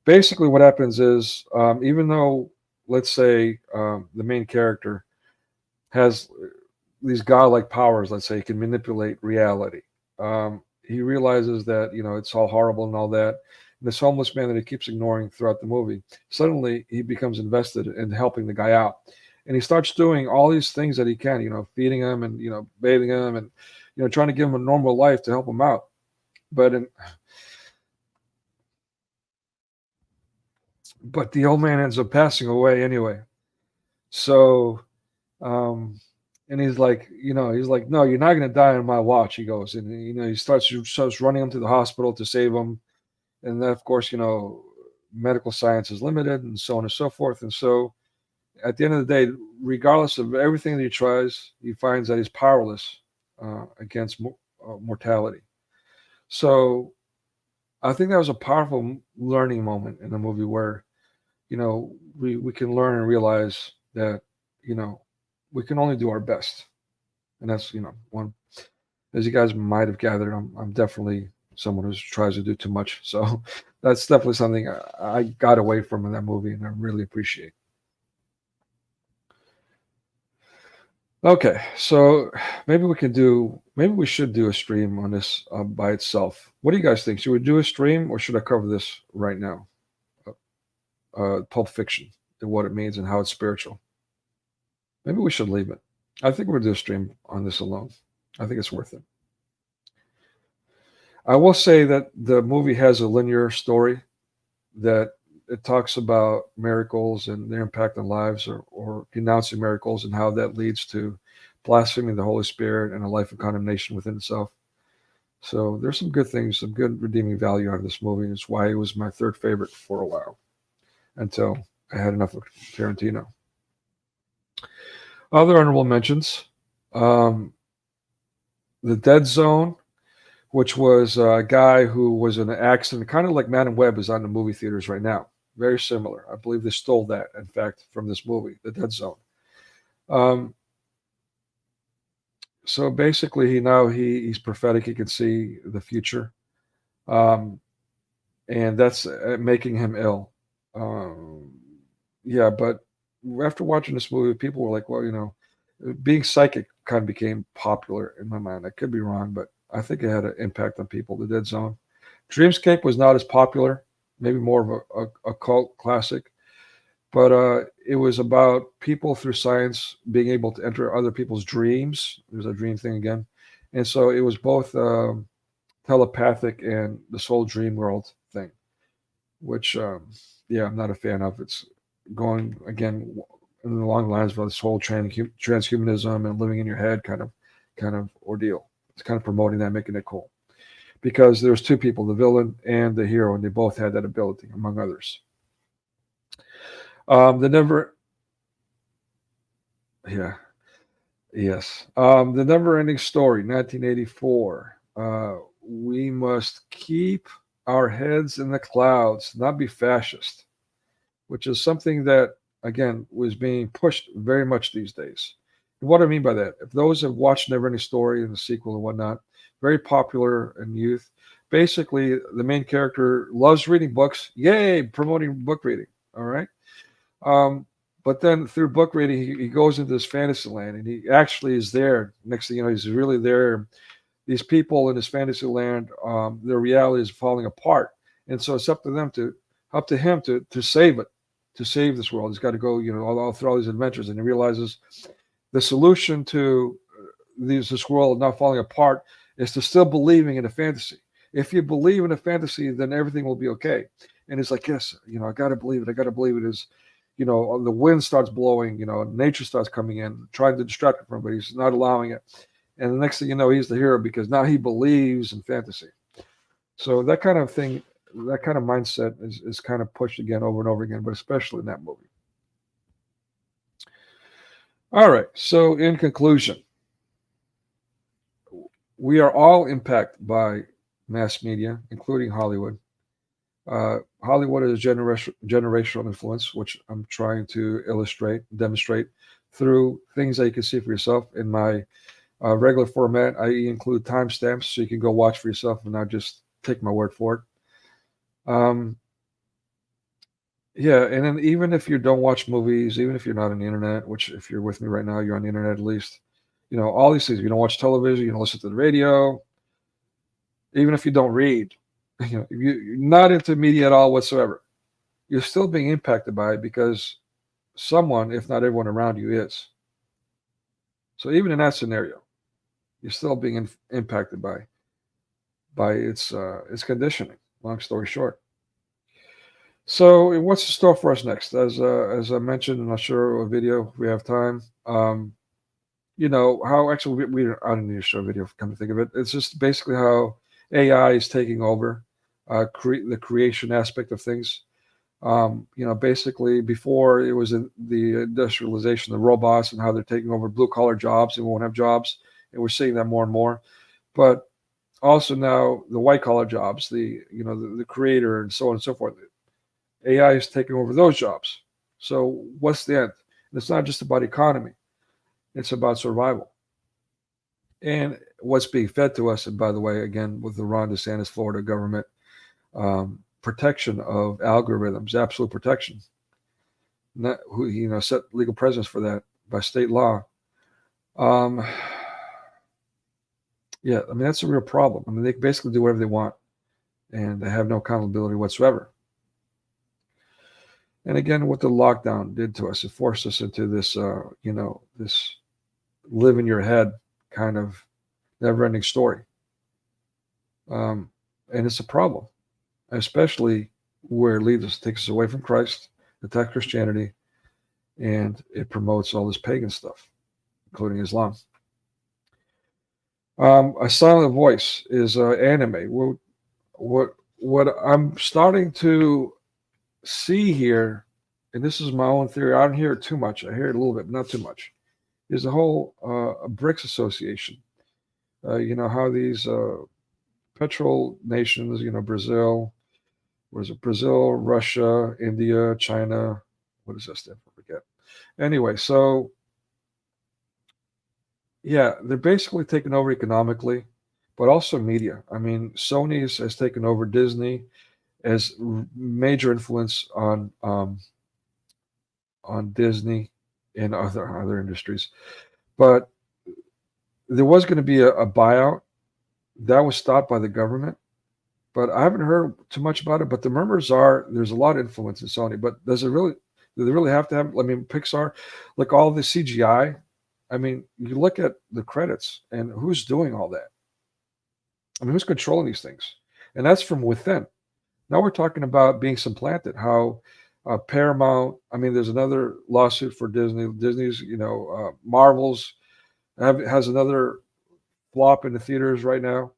basically what happens is, even though, let's say, the main character has these godlike powers, let's say, he can manipulate reality. He realizes that it's all horrible and all that. And this homeless man that he keeps ignoring throughout the movie, suddenly he becomes invested in helping the guy out, and he starts doing all these things that he can, feeding him and bathing him and trying to give him a normal life to help him out. But the old man ends up passing away anyway. So um, and he's like, no, you're not going to die on my watch. He goes, and he starts running him to the hospital to save him, and then of course, medical science is limited, and so on and so forth. And so, at the end of the day, regardless of everything that he tries, he finds that he's powerless against mortality. So, I think that was a powerful learning moment in the movie where we can learn and realize that you know we can only do our best, and that's one. As you guys might have gathered, I'm definitely someone who tries to do too much. So that's definitely something I got away from in that movie, and I really appreciate. Okay, so maybe we should do a stream on this by itself. What do you guys think? Should we do a stream or should I cover this right now? Pulp Fiction and what it means and how it's spiritual. Maybe we should leave it. I think we're going to do a stream on this alone. I think it's worth it. I will say that the movie has a linear story that it talks about miracles and their impact on lives or denouncing miracles and how that leads to blaspheming the Holy Spirit and a life of condemnation within itself. So there's some good things, some good redeeming value out of this movie. It's why it was my third favorite for a while until I had enough of Tarantino. Other honorable mentions, um, The Dead Zone, which was a guy who was in an accident, kind of like Madam Web is on the movie theaters right now. Very similar. I believe they stole that, in fact, from this movie, The Dead Zone. Um, so basically, he's prophetic. He can see the future, um, and that's making him ill. Um, yeah, but after watching this movie, people were like, "Well, being psychic kind of became popular in my mind. I could be wrong, but I think it had an impact on people." The Dead Zone. Dreamscape was not as popular, maybe more of a cult classic, but it was about people through science being able to enter other people's dreams. There's a dream thing again. And so it was both telepathic and this whole dream world thing, which, yeah, I'm not a fan of. It's going, again, along the lines of this whole transhumanism and living in your head kind of ordeal. It's kind of promoting that, making it cool. Because there's two people, the villain and the hero, and they both had that ability, among others. The never, yeah, yes. The never-ending story, 1984. We must keep our heads in the clouds, not be fascist, which is something that, again, was being pushed very much these days. And what I mean by that, if those have watched Neverending Story and the sequel and whatnot, very popular in youth. Basically, the main character loves reading books. Yay, promoting book reading. All right. Um, but then through book reading, he goes into this fantasy land and he actually is there. Next thing you know, he's really there. These people in this fantasy land, their reality is falling apart. And so it's up to him to save it, to save this world. He's got to go, all through all these adventures. And he realizes the solution to this world not falling apart is to still believing in a fantasy. If you believe in a fantasy, then everything will be okay. And it's like, yes, I got to believe it. I got to believe it is, the wind starts blowing, nature starts coming in, trying to distract him from it, but he's not allowing it. And the next thing you know, he's the hero because now he believes in fantasy. So that kind of thing, that kind of mindset is kind of pushed again over and over again, but especially in that movie. All right. So in conclusion, we are all impacted by mass media, including Hollywood. Hollywood is generational influence, which I'm trying to demonstrate through things that you can see for yourself in my regular format. I include timestamps so you can go watch for yourself and not just take my word for it. Yeah, and then even if you don't watch movies, even if you're not on the internet, which if you're with me right now, you're on the internet at least, all these things. If you don't watch television, you don't listen to the radio, even if you don't read, if you're not into media at all whatsoever, you're still being impacted by it because someone, if not everyone around you, is. So even in that scenario, you're still being impacted by its conditioning. Long story short. So what's in store for us next? As I mentioned, and I'll show a video if we have time. How actually I don't need to show a video. Come to think of it, it's just basically how AI is taking over the creation aspect of things. Basically before it was the industrialization, the robots and how they're taking over blue collar jobs and we won't have jobs. And we're seeing that more and more. But also now the white collar jobs, the creator and so on and so forth. AI is taking over those jobs. So what's the end? And it's not just about economy. It's about survival. And what's being fed to us, and by the way, again, with the Ron DeSantis Florida government, protection of algorithms, absolute protection. Set legal presence for that by state law. Um, yeah, I mean that's a real problem. I mean they can basically do whatever they want, and they have no accountability whatsoever. And again, what the lockdown did to us, it forced us into this, this live in your head kind of never-ending story. And it's a problem, especially where it leads us, takes us away from Christ, attacks Christianity, and it promotes all this pagan stuff, including Islam. A silent voice is anime. What I'm starting to see here, and this is my own theory. I don't hear it too much. I hear it a little bit, not too much. Is the whole BRICS association. You know how these petrol nations, Brazil, what is it? Brazil, Russia, India, China. What does that stand for? Forget. Anyway, so yeah, they're basically taking over economically, but also media. I mean, Sony has taken over Disney as major influence on Disney and other industries. But there was going to be a buyout that was stopped by the government. But I haven't heard too much about it. But the murmurs are there's a lot of influence in Sony. But does it really? Do they really have to have? I mean, Pixar, like all the CGI. I mean, you look at the credits and who's doing all that. I mean, who's controlling these things? And that's from within. Now we're talking about being supplanted. How Paramount. I mean, there's another lawsuit for Disney. Disney's, Marvel's has another flop in the theaters right now.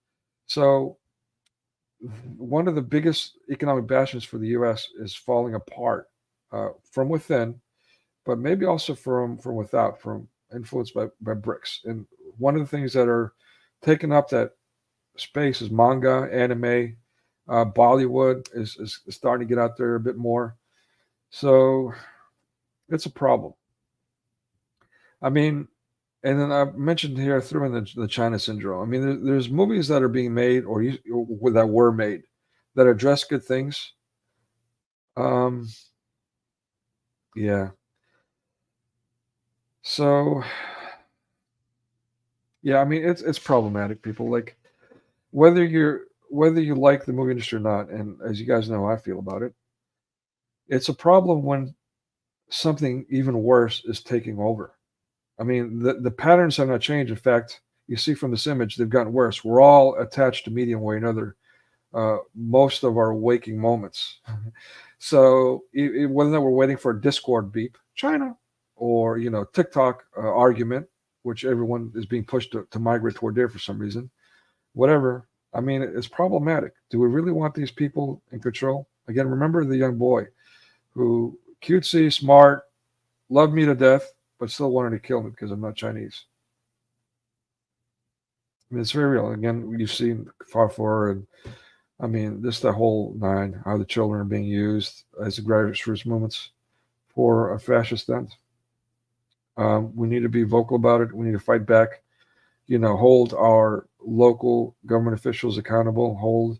So one of the biggest economic bastions for the U.S. is falling apart from within, but maybe also from without, from influenced by BRICS. And one of the things that are taking up that space is manga, anime, Bollywood is starting to get out there a bit more. So it's a problem. I mean, and then I mentioned here, I threw in the China syndrome. I mean, there's movies that are being made or that were made that address good things. Um, yeah. So yeah, I mean, it's problematic. People like whether you like the movie industry or not, and as you guys know how I feel about it, it's a problem when something even worse is taking over. I mean, the patterns have not changed. In fact, you see from this image, they've gotten worse. We're all attached to media in one way or another. Most of our waking moments. So whether or not we're waiting for a Discord beep, China, or TikTok argument, which everyone is being pushed to migrate toward there for some reason, whatever. I mean, it's problematic. Do we really want these people in control? Again, remember the young boy who cutesy, smart, loved me to death, but still wanted to kill me because I'm not Chinese. I mean, it's very real. Again, you've seen Farfor, and I mean, this the whole nine, how the children are being used as the grassroots movements for a fascist end. We need to be vocal about it. We need to fight back. Hold our local government officials accountable. Hold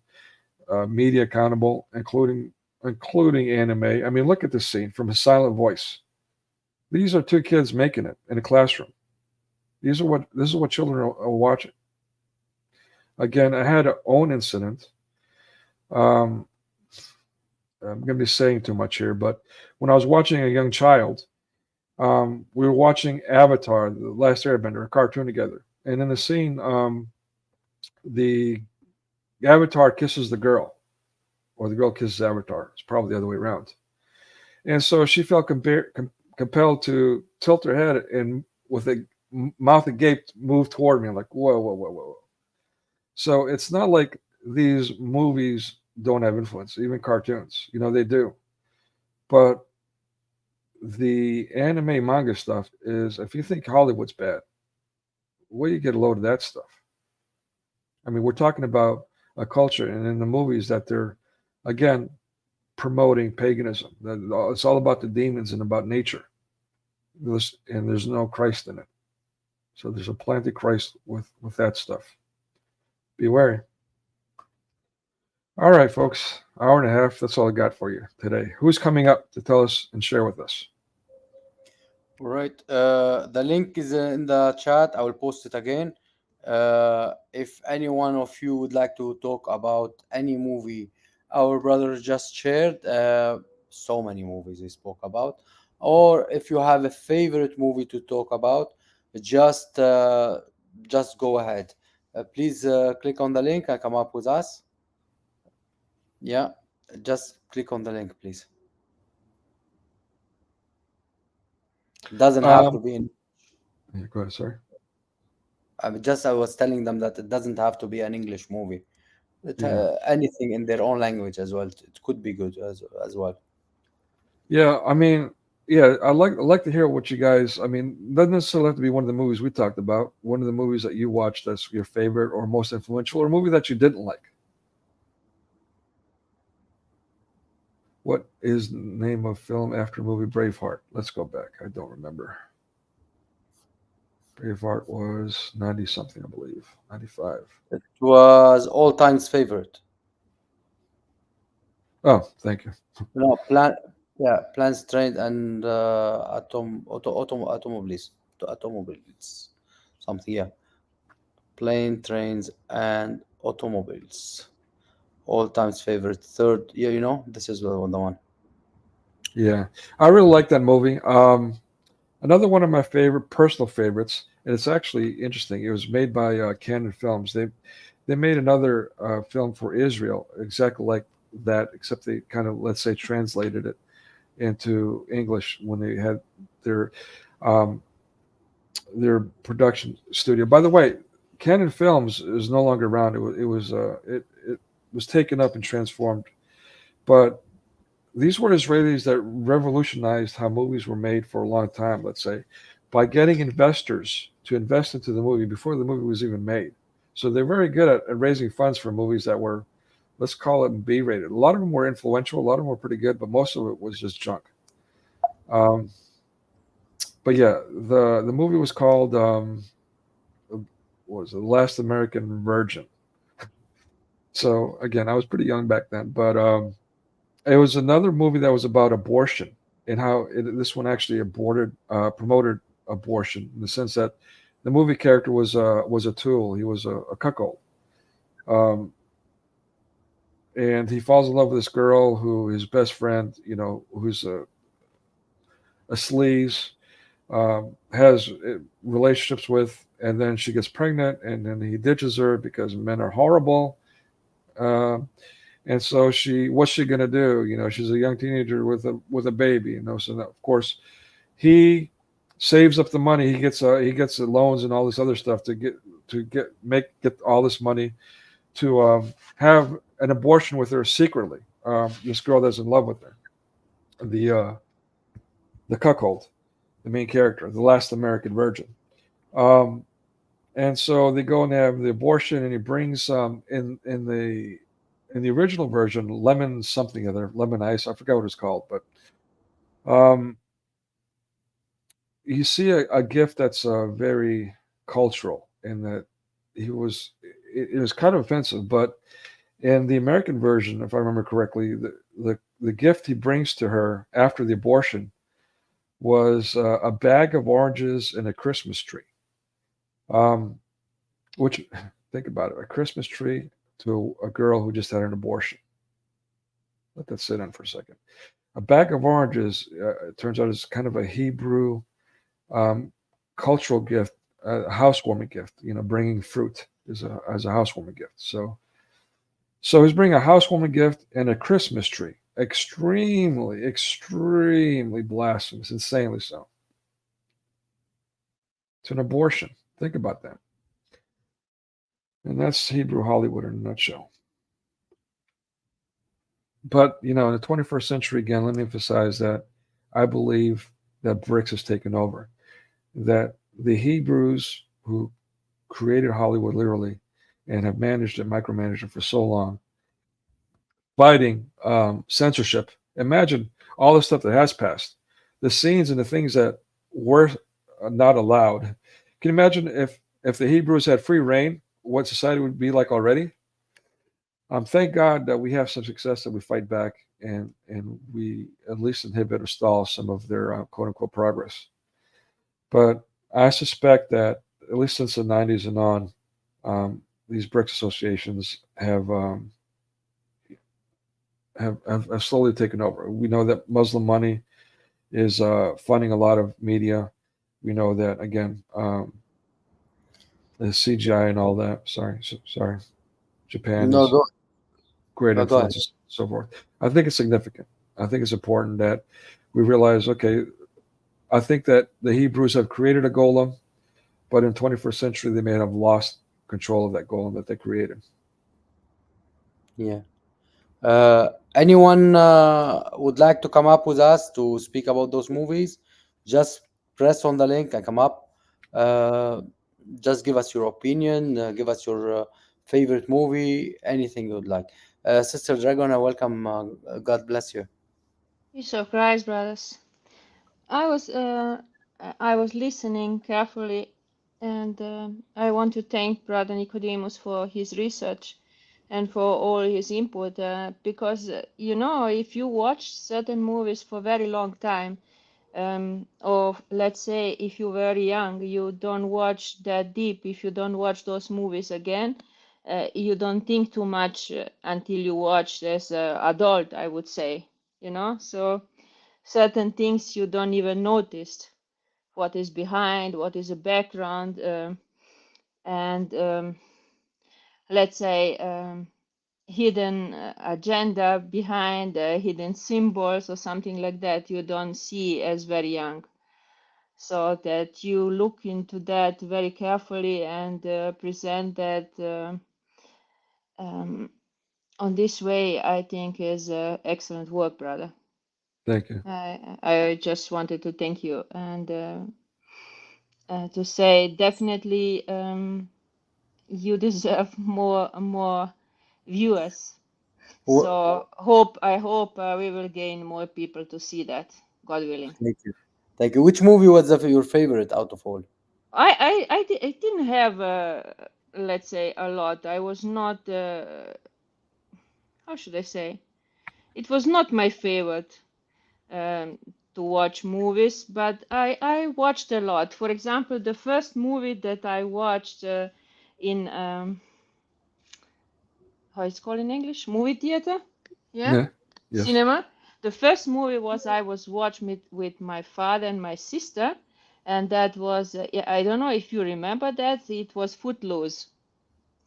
media accountable, including anime. I mean, look at this scene from A Silent Voice. These are two kids making it in a classroom. This is what children are watching. Again, I had an own incident. I'm going to be saying too much here, but when I was watching a young child, we were watching Avatar, The Last Airbender, a cartoon together. And in the scene, the Avatar kisses the girl, or the girl kisses Avatar. It's probably the other way around. And so she felt compelled to tilt her head and with a mouth agape move toward me. I'm like, whoa, whoa, whoa, whoa. So it's not like these movies don't have influence, even cartoons. They do. But the anime manga stuff is, if you think Hollywood's bad, where do you get a load of that stuff? I mean, we're talking about a culture, and in the movies that they're, again, promoting paganism. It's all about the demons and about nature. And there's no Christ in it. So there's a planted Christ with that stuff. Be wary. All right, folks. Hour and a half. That's all I got for you today. Who's coming up to tell us and share with us? All right. The link is in the chat. I will post it again. If any one of you would like to talk about any movie our brother just shared, so many movies he spoke about, or if you have a favorite movie to talk about, just uh, just go ahead. Please click on the link and come up with us. Yeah, just click on the link, please. Doesn't have to Um, be in. yeah, go ahead, sorry. I was telling them that it doesn't have to be an English movie. Yeah. Anything in their own language as well. It could be good as well. Yeah, I mean, yeah, I like to hear what you guys. I mean, doesn't necessarily have to be one of the movies we talked about. One of the movies that you watched that's your favorite or most influential, or a movie that you didn't like. What is the name of film after movie Braveheart? Let's go back. I don't remember. Braveheart was 90 something, I believe. 95. It was all times favorite. Oh, thank you. No, plans, trains, and automobiles, automobiles, something. Yeah, plane, trains, and automobiles. All times favorite. Third. Yeah, this is the one. Yeah, I really like that movie. Another one of my favorite personal favorites, and it's actually interesting. It was made by Canon Films. They made another film for Israel exactly like that, except they kind of, let's say, translated it into English when they had their um, their production studio. By the way, Canon Films is no longer around. It was taken up and transformed. But these were Israelis that revolutionized how movies were made for a long time. Let's say by getting investors to invest into the movie before the movie was even made. So they're very good at raising funds for movies that were, let's call it B-rated. A lot of them were influential. A lot of them were pretty good, but most of it was just junk. Um, but yeah, the movie was called what was it, The Last American Virgin. So again, I was pretty young back then, but it was another movie that was about abortion and how this one actually promoted abortion in the sense that the movie character was a tool. He was a cuckold, um, and he falls in love with this girl who his best friend, who's a sleaze, has relationships with, and then she gets pregnant, and then he ditches her because men are horrible. Um, and so what's she gonna do? She's a young teenager with a baby. So that, of course he saves up the money. He gets the loans and all this other stuff to get all this money to have an abortion with her secretly. This girl that's in love with her, the uh, the cuckold, the main character, the last American virgin. Um, and so they go and have the abortion, and he brings in the original version lemon something other, lemon ice. I forgot what it's called, but um, you see a gift that's very cultural in that it was kind of offensive, but in the American version, if I remember correctly, the gift he brings to her after the abortion was a bag of oranges and a Christmas tree. Um, which think about it, a Christmas tree to a girl who just had an abortion. Let that sit on for a second. A bag of oranges, it turns out, is kind of a Hebrew um, cultural gift, a housewarming gift. Bringing fruit is as a housewarming gift. So he's bringing a housewarming gift and a Christmas tree. Extremely, extremely blasphemous, insanely so. It's an abortion. Think about that. And that's Hebrew Hollywood in a nutshell. But, in the 21st century, again, let me emphasize that I believe that BRICS has taken over. That the Hebrews who created Hollywood literally and have managed it, micromanaged it for so long, fighting censorship. Imagine all the stuff that has passed, the scenes and the things that were not allowed. Can you imagine if the Hebrews had free reign, what society would be like already? Thank God that we have some success, that we fight back and we at least inhibit or stall some of their quote unquote progress. But I suspect that at least since the '90s and on, these BRICS associations have slowly taken over. We know that Muslim money is funding a lot of media. We know that again, the CGI and all that. Sorry. Japan No, is go, great go ahead. influences, so forth. I think it's significant. I think it's important that we realize, okay, I think that the Hebrews have created a golem, but in 21st century they may have lost control of that golem that they created. Yeah. Anyone would like to come up with us to speak about those movies? Just press on the link and come up. Uh, just give us your opinion. Give us your favorite movie. Anything you would like. Sister Dragon, welcome. God bless you. You're surprised, brothers. I was uh, I was listening carefully, and I want to thank Brother Nicodemus for his research and for all his input. Because if you watch certain movies for a very long time, or let's say if you're very young, you don't watch that deep. If you don't watch those movies again, you don't think too much until you watch as an adult, I would say. So certain things you don't even notice what is behind, what is the background, and let's say hidden agenda behind, hidden symbols or something like that you don't see as very young. So that you look into that very carefully and present that um, on this way, I think is excellent work, brother. Thank you. I just wanted to thank you and to say definitely you deserve more viewers. Wh- So I hope we will gain more people to see that, God willing. Thank you. Thank you. Which movie was your favorite out of all? I didn't have let's say a lot. I was not how should I say? It was not my favorite um, to watch movies, but I watched a lot. For example, the first movie that I watched in how it's called in English, movie theater, yeah, Yeah. Yes. cinema. The first movie I was watching it with my father and my sister, and that was yeah, I don't know if you remember that. It was Footloose.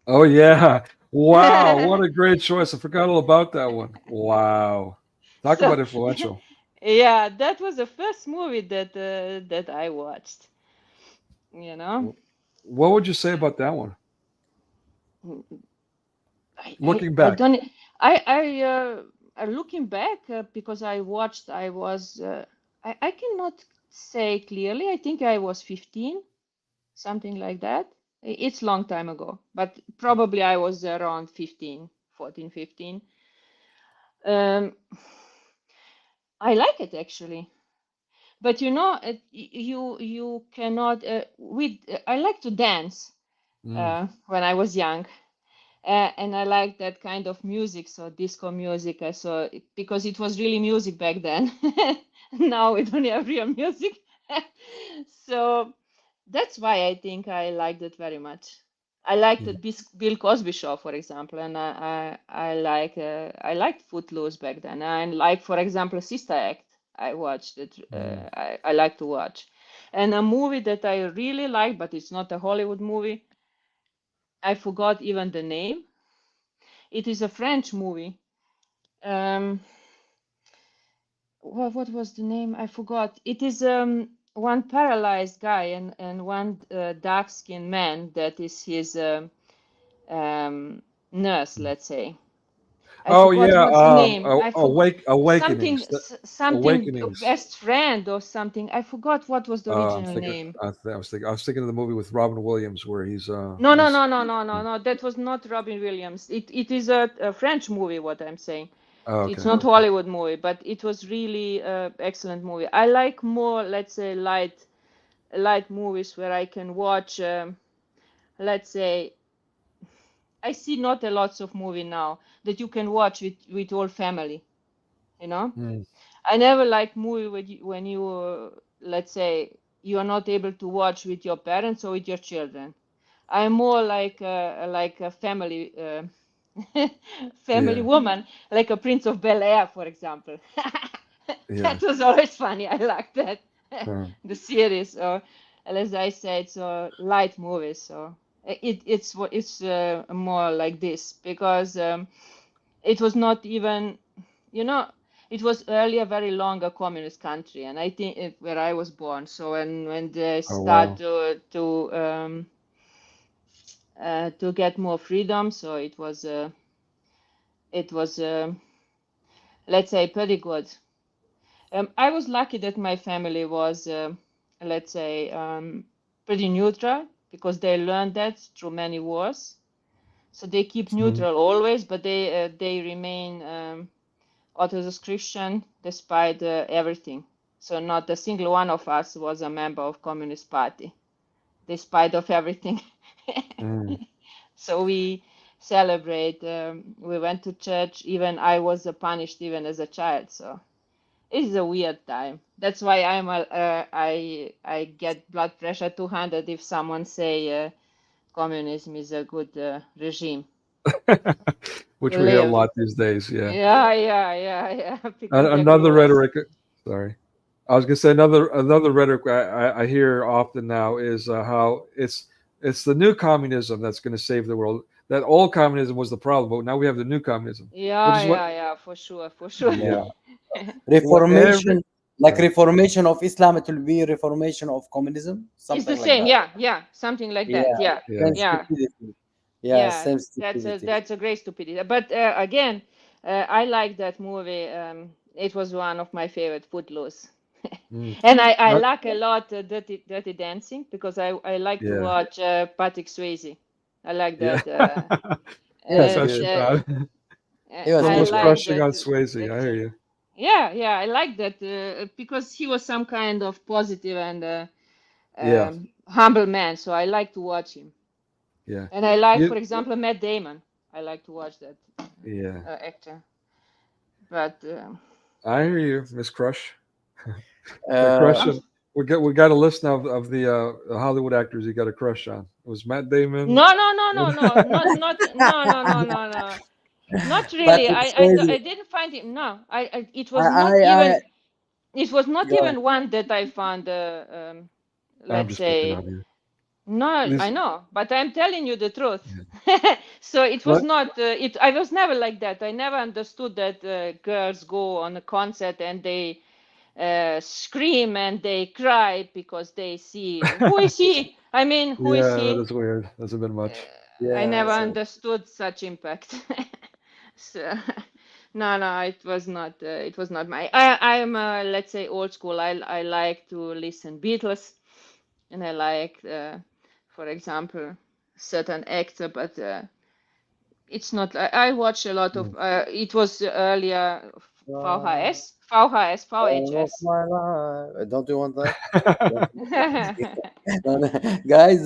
Oh yeah. Wow. What a great choice. I forgot all about that one. Wow. Talk So about influential. yeah, that was the first movie that I watched. You know, What would you say about that one? Looking I back. don't looking back because I watched I was I cannot say clearly. I think I was 15, something like that. It's long time ago, but probably I was around 15, 14, 15. Um, I like it actually, but you cannot with I like to dance Mm. when I was young. And I like that kind of music, so disco music. Because it was really music back then. Now we don't have real music, so that's why I think I liked it very much. I liked the Yeah. Bill Cosby show, for example, and I liked Footloose back then. And like, for example, Sister Act, I watched it. Mm. I like to watch, and a movie that I really like, but it's not a Hollywood movie. I forgot even the name. It is a French movie. Um, what was the name? I forgot. It is one paralyzed guy and one dark-skinned man that is his nurse, let's say. I Oh forgot yeah. what's the name. I forgot Awakenings. something Awakenings. best friend or something. I forgot what was the I'm original thinking. name. I was thinking of the movie with Robin Williams where No, no, he's. no, no, no, no, no. That was not Robin Williams. It is a French movie. What I'm saying. Oh, It's okay. not Hollywood movie, but it was really excellent movie. I like more, let's say, light movies where I can watch. Let's say, I see not a lots of movie now that you can watch with all family. You know, Mm. I never like movie when you let's say. you are not able to watch with your parents or with your children. I'm more like a family family Yeah. woman, like a Prince of Bel-Air, for example. Yeah. That was always funny. I like that. Uh, The series, or as I said, so light movies. So it's more like this because it was not even, you know, it was earlier very long a communist country, and I think where I was born. So when they oh start wow. to get more freedom, so it was let's say pretty good. I was lucky that my family was let's say pretty neutral because they learned that through many wars. So they keep Mhm. neutral always, but they remain Orthodox Christian despite everything. So not a single one of us was a member of Communist Party, despite of everything. Mm. So we celebrate. We went to church. Even I was punished even as a child. So it is a weird time. That's why I get blood pressure 200 if someone say communism is a good regime Which to we hear a live. lot these days. Yeah. Yeah. Because they're Another close. rhetoric. Sorry. I was gonna say another rhetoric I hear often now is how it's the new communism that's going to save the world. That old communism was the problem, but now we have the new communism, which is what Yeah, for sure. yeah Yeah. what every Reformation, like yeah reformation of Islam, it will be reformation of communism, It's the something like same. that. Yeah, something like that. Yeah, yeah same Yeah, stupidity. Yeah, yeah. same That's a stupidity. great stupidity. But again, I like that movie. It was one of my favorite, Footloose. mm. And I Uh, like a lot Dirty Dancing because I like to yeah watch Patrick Swayze. I like yeah. that. He was Uh, good. Confession uh, time. He was I good, Someone's bro. like crushing that. on Swayze. I hear That you. yeah, I like that because he was some kind of positive and Yeah humble man. So I like to watch him. yeah And I like, you for example, Matt Damon. I like to watch that yeah. actor. But I hear you, Miss Crush. The Uh, crush I'm on we got a list now of the Hollywood actors you got a crush on. It was Matt Damon. no, no, not really. Patrick Swayze. I didn't find him. No, it I, was not I, even. It was not go ahead. even one that I found. I'm Let's just picking say on you. no. I These, know, but I'm telling you the truth. yeah. So it was What? not. It. I was never like that. I never understood that girls go on a concert and they scream and they cry because they see who is he? I mean, who is Yeah, that he? is weird. That's a bit Uh, much. I Yeah, never so understood such impact. So, no, it was not. It was not my. I'm let's say old school. I like to listen Beatles, and I like, for example, certain actor, but it's not. I watch a lot of. Mm. It was earlier uh, VHS, all of VHS. my life. Don't you want that? No, no. Guys,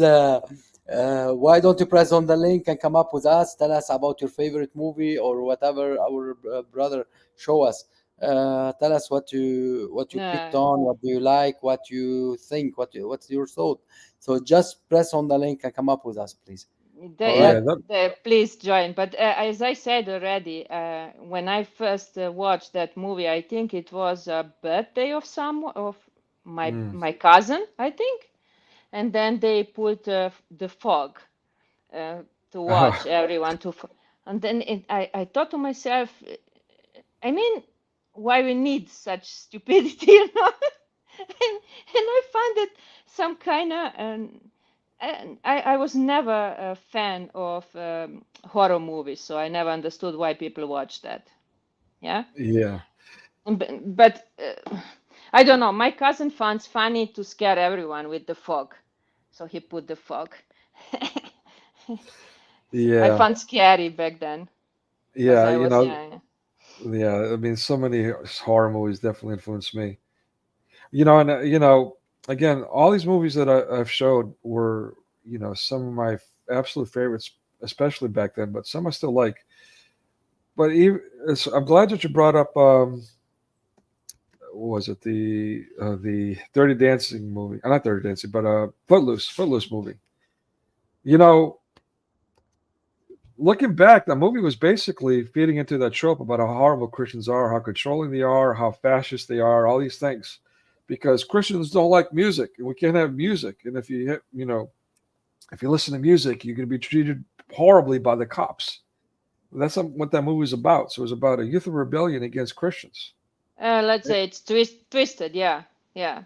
why don't you press on the link and come up with us? Tell us about your favorite movie or whatever our brother show us. Tell us what you picked Yeah. on, what do you like, what you think, what's your thought. So just press on the link and come up with us, please. All right? Yeah, that, Please join. But as I said already, when I first watched that movie, I think it was a birthday of mm. my cousin, I think, and then they put the fog uh, to watch Oh, everyone and then I thought to myself, I mean, why we need such stupidity, you know? And I find it some kind of and I was never a fan of horror movies, so I never understood why people watch that. Yeah, yeah, but I don't know. My cousin finds funny to scare everyone with the fog, so he put the fog. I yeah, found scary back then because yeah. I You was know, young. yeah. I mean, so many horror movies definitely influenced me. And again, all these movies that I've showed were, some of my absolute favorites, especially back then. But some I still like. But I'm glad that you brought up what was it, the Dirty Dancing movie? Not Dirty Dancing, but Footloose movie. You know, looking back, that movie was basically feeding into that trope about how horrible Christians are, how controlling they are, how fascist they are, all these things. Because Christians don't like music, and we can't have music. And if if you listen to music, you're going to be treated horribly by the cops. That's what that movie was about. So it was about a youth of rebellion against Christians. Let's say it's twisted. Yeah, yeah,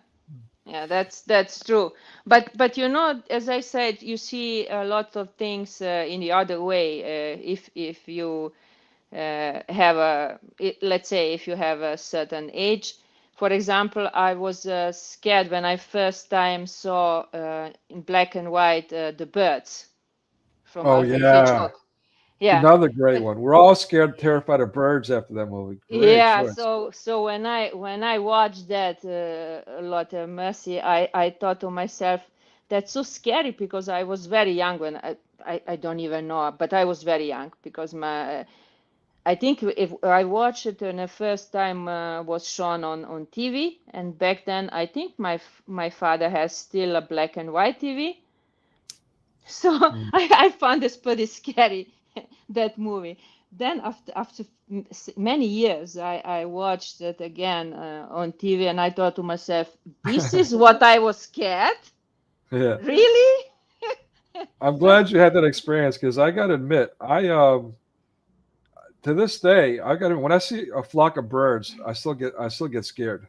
yeah. That's true. But as I said, you see a lot of things in the other way. If you have let's say if you have a certain age. For example, I was scared when I first time saw in black and white The Birds from Oh Alfred yeah, Hitchcock. Yeah. another great one. We're all scared, terrified of birds after that movie. Great Yeah, choice. so when I watched that, Lord have mercy, I thought to myself, that's so scary because I was very young when I don't even know, but I was very young because I think if I watched it and the first time was shown on TV, and back then I think my father has still a black and white TV, so Mm. I found this pretty scary, that movie. Then after many years, I watched it again on TV, and I thought to myself, "This is what I was scared, Yeah, really?" I'm glad you had that experience because I got to admit, I to this day, when I see a flock of birds, I still get scared.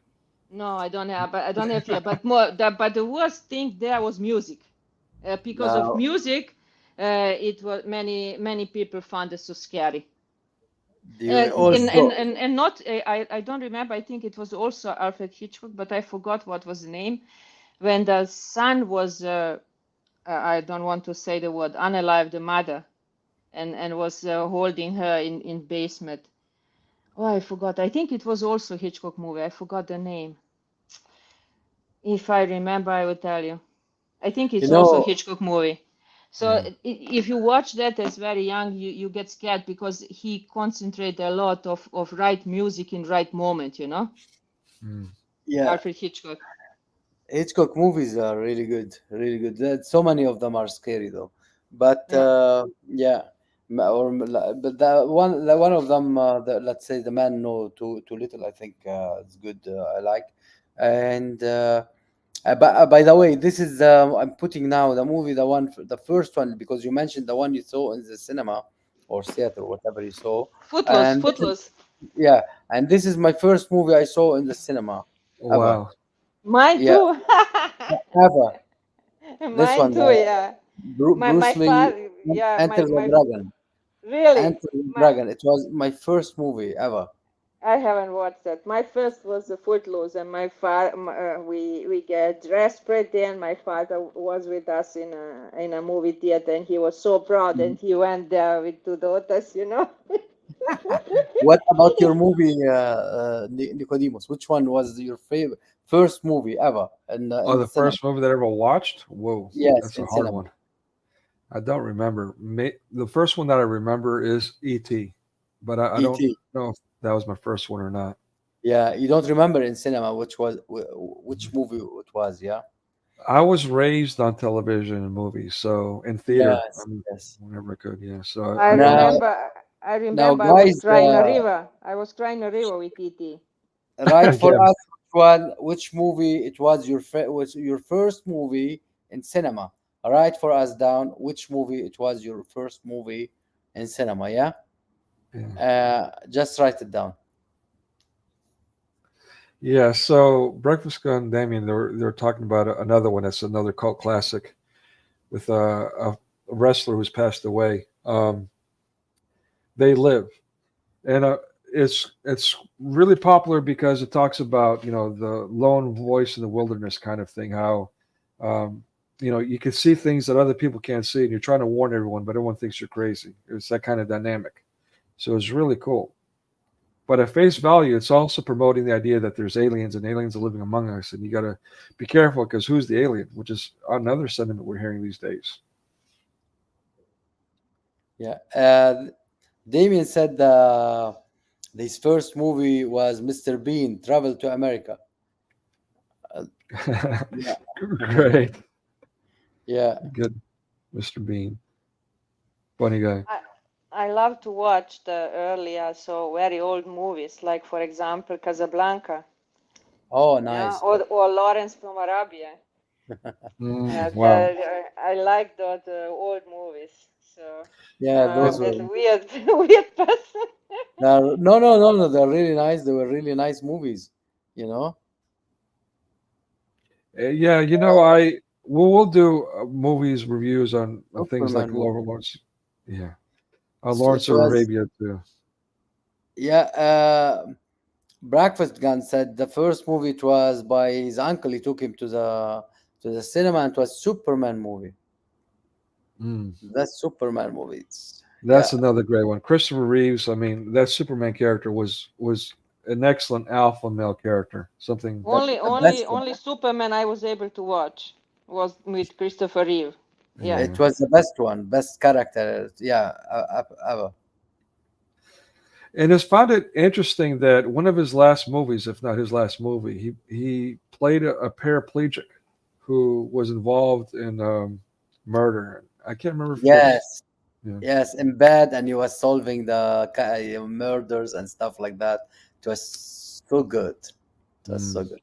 No, I don't have fear. But the worst thing there was music. Because of Now, music, it was many people found it so scary. do you also And not I don't remember. I think it was also Alfred Hitchcock, but I forgot what was the name. When the son was I don't want to say the word, unalive the mother, and was holding her in basement. Oh, I forgot. I think it was also Hitchcock movie. I forgot the name. If I remember, I will tell you. I think you it's also know Hitchcock movie. So Yeah. if you watch that as very young, you get scared because he concentrated a lot of right music in right moment. Mm. yeah, Alfred Hitchcock. Hitchcock movies are really good, really good. So many of them are scary though, but Yeah. yeah, but one of them, let's say the man no too little. I think it's good. I like, and by the way, this is I'm putting now the movie, the first one, because you mentioned the one you saw in the cinema or theater, whatever you saw, Footloose, and Footloose. yeah, and this is my first movie I saw in the cinema ever. Wow. Mine Yeah, too. ever. This Mine one, too, yeah. My Bruce Lee, father, yeah, Enter the my Dragon. really. Enter the My Dragon. It was my first movie ever. I haven't watched that. My first was the Footloose, and my father, we get dressed pretty, and my father was with us in a movie theater, and he was so proud, and he went there with two daughters. What about your movie, Nicodemus? Which one was your favorite first movie ever Oh, in the the cinema? first movie that I ever watched? Whoa, Yes, that's a in hard cinema. one. I don't remember. The first one that I remember is E.T., but I don't E.T. know if that was my first one or not. Yeah, you don't remember in cinema which movie it was, yeah? I was raised on television and movies, so in theater, Yes, yes. whenever I could. Yeah, so I I don't. Now, remember. I now, remember. I was guys, crying a river. I was crying a river with E.T. write for Again, us which movie it was your first movie in cinema. Write for us down which movie it was your first movie in cinema. Yeah, yeah. just write it down. Yeah, so Breakfast Gun Damien, they were talking about another one that's another cult classic with a wrestler who's passed away. They Live, and it's really popular because it talks about the lone voice in the wilderness kind of thing. How um, you can see things that other people can't see, and you're trying to warn everyone, but everyone thinks you're crazy. It's that kind of dynamic. So it's really cool. But at face value, it's also promoting the idea that there's aliens and aliens are living among us, and you got to be careful because who's the alien? Which is another sentiment we're hearing these days. Yeah. Damien said His first movie was Mr. Bean, Travel to America. Uh, yeah. Great. Yeah. Good. Mr. Bean. Funny guy. I love to watch the earlier, so very old movies, like for example Casablanca, Oh, yeah, nice. or Lawrence from Arabia. Yeah, Wow. I like the old movies. So Yeah, I'm those that were. weird weird person. No, no, no, no. They're really nice. They were really nice movies. You know. Yeah, we'll do movies reviews on things like Superman movie. Lawrence. Yeah, It Lawrence of was. Arabia too. Yeah. Breakfast Gun said the first movie it was by his uncle. He took him to the cinema, and it was Superman movie. Mm. That's Superman movie. Yeah, That's another great one. Christopher Reeves. I mean, that Superman character was an excellent alpha male character. Something. the best. Only Superman I was able to watch was with Christopher Reeve. Yeah. It Yeah. was the best one, best character. Yeah, ever. And it's found it interesting that one of his last movies, if not his last movie, he played a paraplegic who was involved in murder. I can't remember if it was. Yes, Yeah. yes, in bed, and he was solving the murders and stuff like that. It was so good. It was Mm. so good.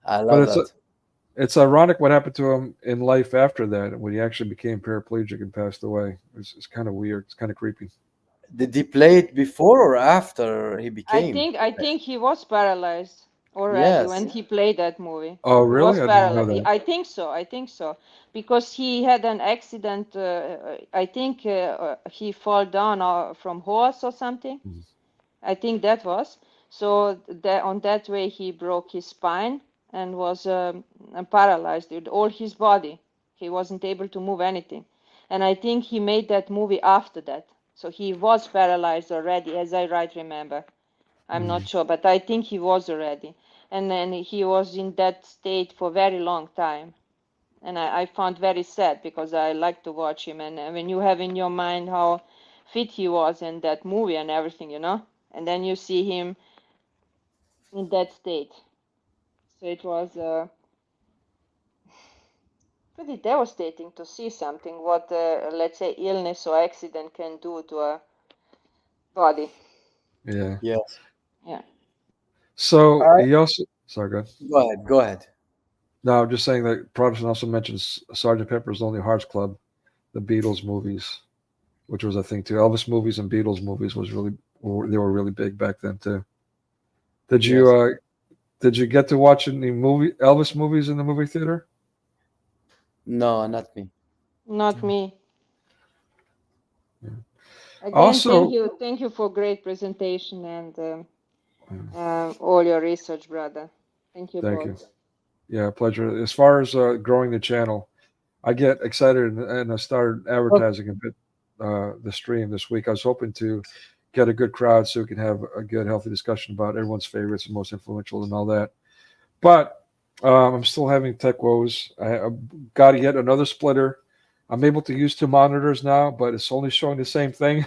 I But love that. it's ironic what happened to him in life after that when he actually became paraplegic and passed away. It's kind of weird. It's kind of creepy. Did he play it before or after he became? I think he was paralyzed already Yes. when he played that movie. Oh, He really? was I didn't know paralyzed. that. I think so. I think so because he had an accident. I think he fall down from horse or something. Mhm. I think that was so. That on that way he broke his spine and was paralyzed with all his body. He wasn't able to move anything, and I think he made that movie after that. So he was paralyzed already, as I right remember. I'm Mm. not sure, but I think he was already. And then he was in that state for a very long time. And I found very sad because I like to watch him. And when you have in your mind how fit he was in that movie and everything, and then you see him in that state. So it was pretty devastating to see something what, let's say, illness or accident can do to a body. Yeah. Yes. Yeah. So All right. he also. Sorry, go ahead. Go ahead. Go ahead. No, I'm just saying that Protestant also mentions Sergeant Pepper's Lonely Hearts Club, the Beatles movies, which was a thing too. Elvis movies and Beatles movies they were really big back then too. Did you Yes. did you get to watch any Elvis movies in the movie theater? No, not me. Not me. Yeah. Again, Also, thank you for great presentation and all your research, brother. Thank you thank you. both. Yeah, pleasure. As far as growing the channel, I get excited and I started advertising a bit the stream this week. I was hoping to get a good crowd so we can have a good, healthy discussion about everyone's favorites and most influential and all that. But I'm still having tech woes. I got to get another splitter. I'm able to use 2 monitors now, but it's only showing the same thing.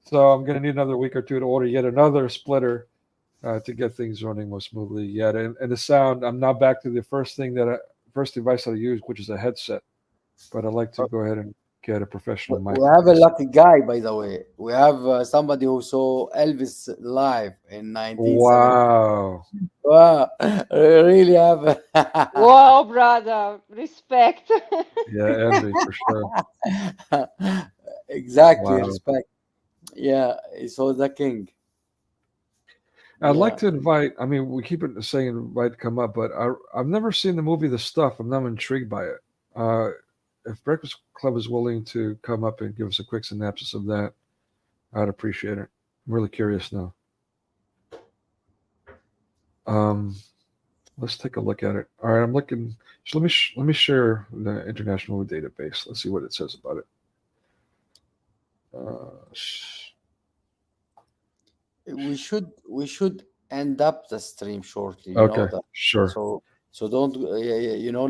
So I'm going to need another week or two to order yet another splitter to get things running more smoothly yet. And the sound, I'm now back to the first device that I use, which is a headset. But I'd like to go ahead and get a professional mic. We have a lucky guy, by the way. We have somebody who saw Elvis live in 1970. Wow. Wow, we really have. Wow, brother, respect. Yeah, envy for sure. Exactly, Wow. respect. Yeah, he saw the king. I'd like Yeah. to invite, I mean, we keep saying invite to come up, but I've never seen the movie The Stuff. I'm not intrigued by it. If Breakfast Club is willing to come up and give us a quick synopsis of that, I'd appreciate it. I'm really curious now. Let's take a look at it. All right, I'm looking. So let me share the International Movie Database. Let's see what it says about it. We should end up the stream shortly. You know Okay, that. sure. So don't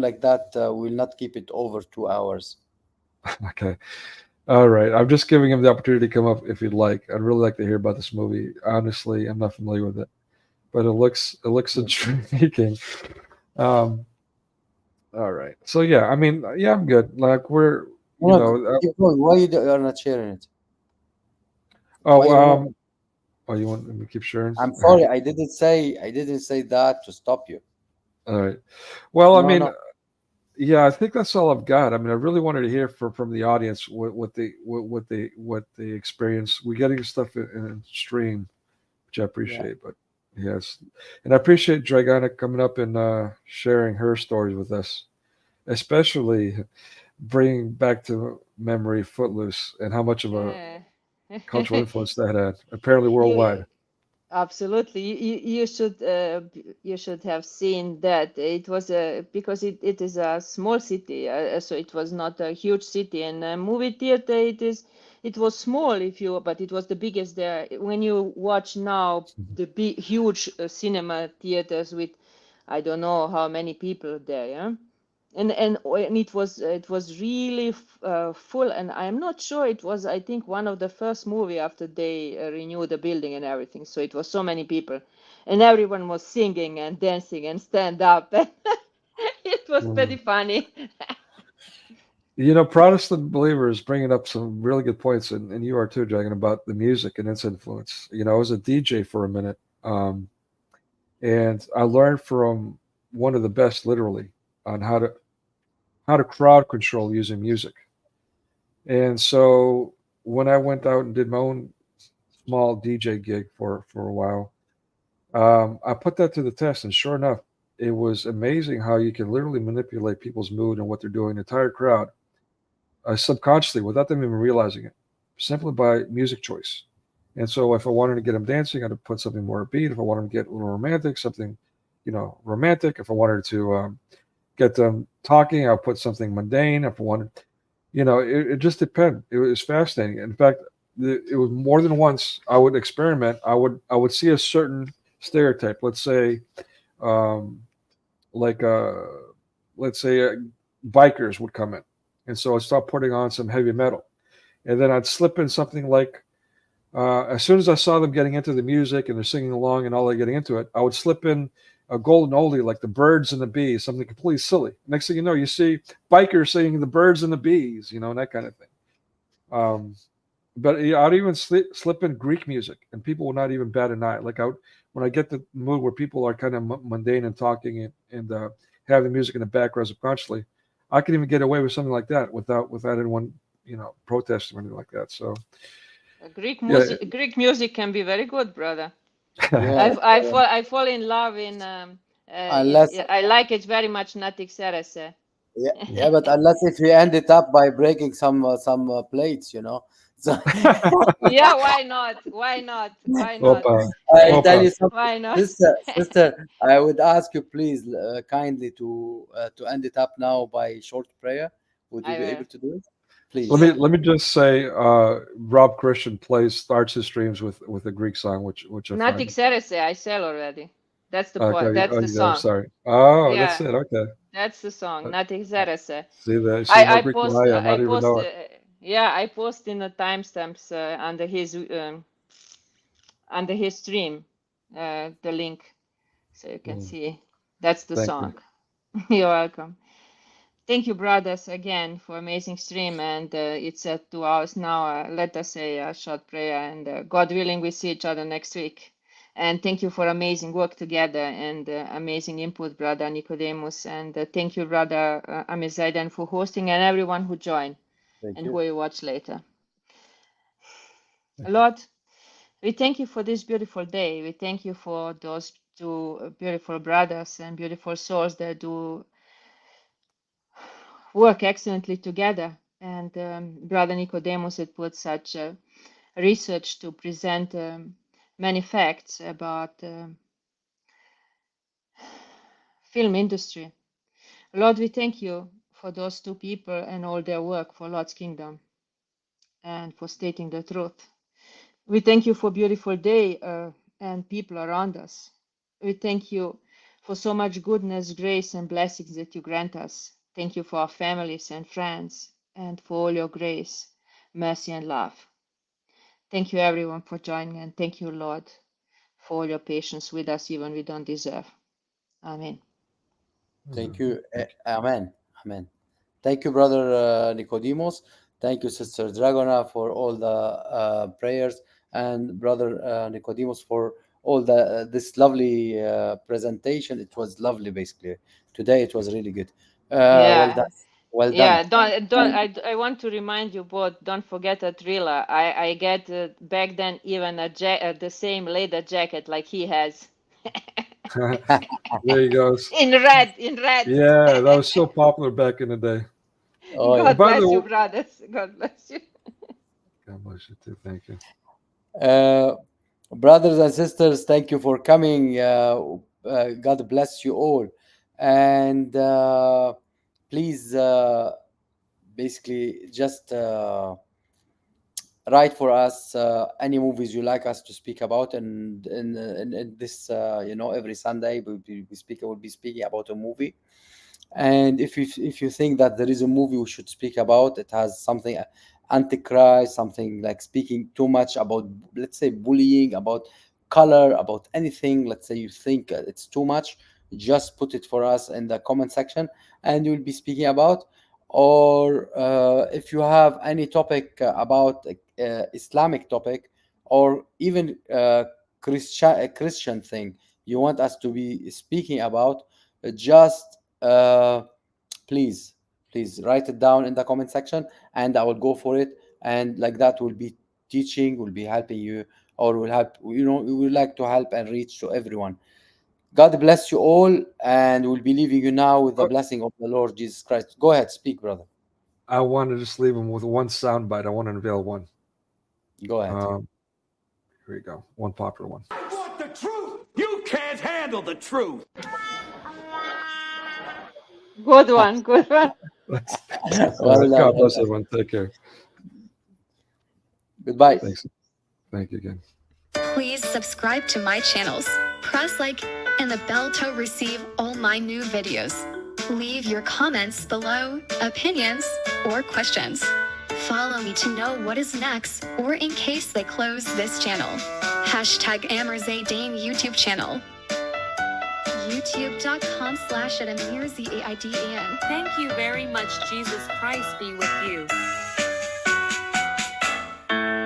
like that. We'll not keep it over 2 hours. Okay. All right. I'm just giving him the opportunity to come up if he'd like. I'd really like to hear about this movie. Honestly, I'm not familiar with it, but it looks intriguing. Um, all right. So yeah, I mean, yeah, I'm good. Like we're, No, no, keep going. Why you're not sharing it? Why oh, you're not? oh, you want me to keep sharing? I'm All right. sorry, I didn't say that to stop you. All right. Well, I No, mean, no. yeah, I think that's all I've got. I mean, I really wanted to hear from the audience what the experience. We're getting stuff in stream, which I Yeah. appreciate. But yes, and I appreciate Dragana coming up and sharing her stories with us, especially bringing back to memory Footloose and how much of a Uh, cultural influence that had, apparently you worldwide. absolutely you should have seen that it was a because it is a small city, so it was not a huge city, and a movie theater it was small if you but it was the biggest there. When you watch now the big huge cinema theaters with I don't know how many people there, yeah, and it was really full, and I'm not sure it was I think one of the first movie after they renewed the building and everything, so it was so many people and everyone was singing and dancing and stand up. It was pretty Mm. funny. Protestant believers bringing up some really good points, and you are too, Dragon, about the music and its influence. I was a DJ for a minute, and I learned from one of the best, literally, on how to crowd control using music. And so when I went out and did my own small DJ gig for a while, I put that to the test, and sure enough, it was amazing how you can literally manipulate people's mood and what they're doing, the entire crowd, subconsciously without them even realizing it, simply by music choice. And so, if I wanted to get them dancing, I'd put something more upbeat. If I wanted to get a little romantic, something, romantic. If I wanted to get them talking, I'll put something mundane. If I wanted, it just depended. It was fascinating. In fact, it was more than once I would experiment. I would see a certain stereotype. Let's say, um, like let's say bikers would come in, and so I'd start putting on some heavy metal, and then I'd slip in something like as soon as I saw them getting into the music and they're singing along and all they're getting into it, I would slip in a golden oldie like the birds and the bees, something completely silly. Next thing you know, you see bikers singing the birds and the bees, and that kind of thing. Um, but yeah, I'd even slip in Greek music, and people would not even bat an eye. Like when I get the mood where people are kind of mundane and talking and have the music in the background subconsciously, I can even get away with something like that without anyone protesting or anything like that. So yeah, Greek music can be very good, brother. Yeah. I fall in love in Unless, I like it very much, Natik Sarase. yeah, yeah, but unless if you end it up by breaking some plates. So Yeah, why not? Why not? Why not? Opa, I tell opa. you something, Why not? sister. I would ask you please, kindly to end it up now by short prayer. Would you I be will. able to do it, Let me please? Sure. let me just say, Rob Christian starts his streams with a Greek song, which I Natik find. Sarase, I sell already. That's the Okay, point. That's oh, the you there? song. Sorry. Oh, that's Yeah, it. Okay. that's the song. Uh, Natik Sarase. See that? She's I more I Greek than post I am. I I don't even post know it. yeah, I post in the timestamps under his stream the link so you can Mm, see. That's the thank you. song. You're welcome. Thank you, brothers, again for amazing stream. And it's at 2 hours now. Let us say a short prayer, and God willing, we see each other next week. And thank you for amazing work together and amazing input, brother Nicodemus. And thank you, brother Amir Zaidain, for hosting and everyone who joined Thank and who you. will watch later. Thank you. Lord, we thank you for this beautiful day. We thank you for those two beautiful brothers and beautiful souls that do work excellently together. And Brother Nicodemus had put such research to present many facts about film industry. Lord, we thank you for those two people and all their work for Lord's kingdom and for stating the truth. We thank you for beautiful day and people around us. We thank you for so much goodness, grace, and blessings that you grant us. Thank you for our families and friends and for all your grace. mercy, and love. Thank you, everyone, for joining, and thank you, Lord, for all your patience with us, even we don't deserve. Amen. Thank you. Amen. Amen. Thank you, Brother Nicodemus. Thank you, Sister Dragona, for all the prayers, and Brother Nicodemus for all the this lovely presentation. It was lovely, basically. Today it was really good. Well Yeah, done. Well done. yeah. Don't. And I want to remind you both. Don't forget a thriller. I get back then even the same leather jacket like he has. There he goes. In red, in red. Yeah, that was so popular back in the day. oh yeah. God By the bless you, way, brothers. God bless you. God bless you too. Thank you. Brothers and sisters, thank you for coming. God bless you all. And please, basically, just write for us any movies you like us to speak about. And in this, every Sunday we'll be speaking about a movie. And if you think that there is a movie we should speak about, it has something antichrist, something like speaking too much about, let's say, bullying, about color, about anything. Let's say you think it's too much, just put it for us in the comment section, and we'll be speaking about. Or if you have any topic about Islamic topic, or even Christian thing you want us to be speaking about, just please write it down in the comment section, and I will go for it. And like that, we'll be teaching, we'll be helping you, or we'll help, we would like to help and reach to everyone. God bless you all, and we'll be leaving you now with the Oh, blessing of the Lord Jesus Christ. Go ahead, speak, brother. I want to just leave him with one soundbite. I want to unveil one. Go ahead. Here we go. One popular one. I want the truth. You can't handle the truth. Good one. Good one. All Well right. done, God well bless done. everyone. Take care. Goodbye. Thanks. Thank you again. Please subscribe to my channels, press like and the bell to receive all my new videos. Leave your comments below, opinions, or questions. Follow me to know what is next, or in case they close this channel. Hashtag Amir Zaidain YouTube channel. YouTube.com/@AmirZaidan. Thank you very much. Jesus Christ be with you.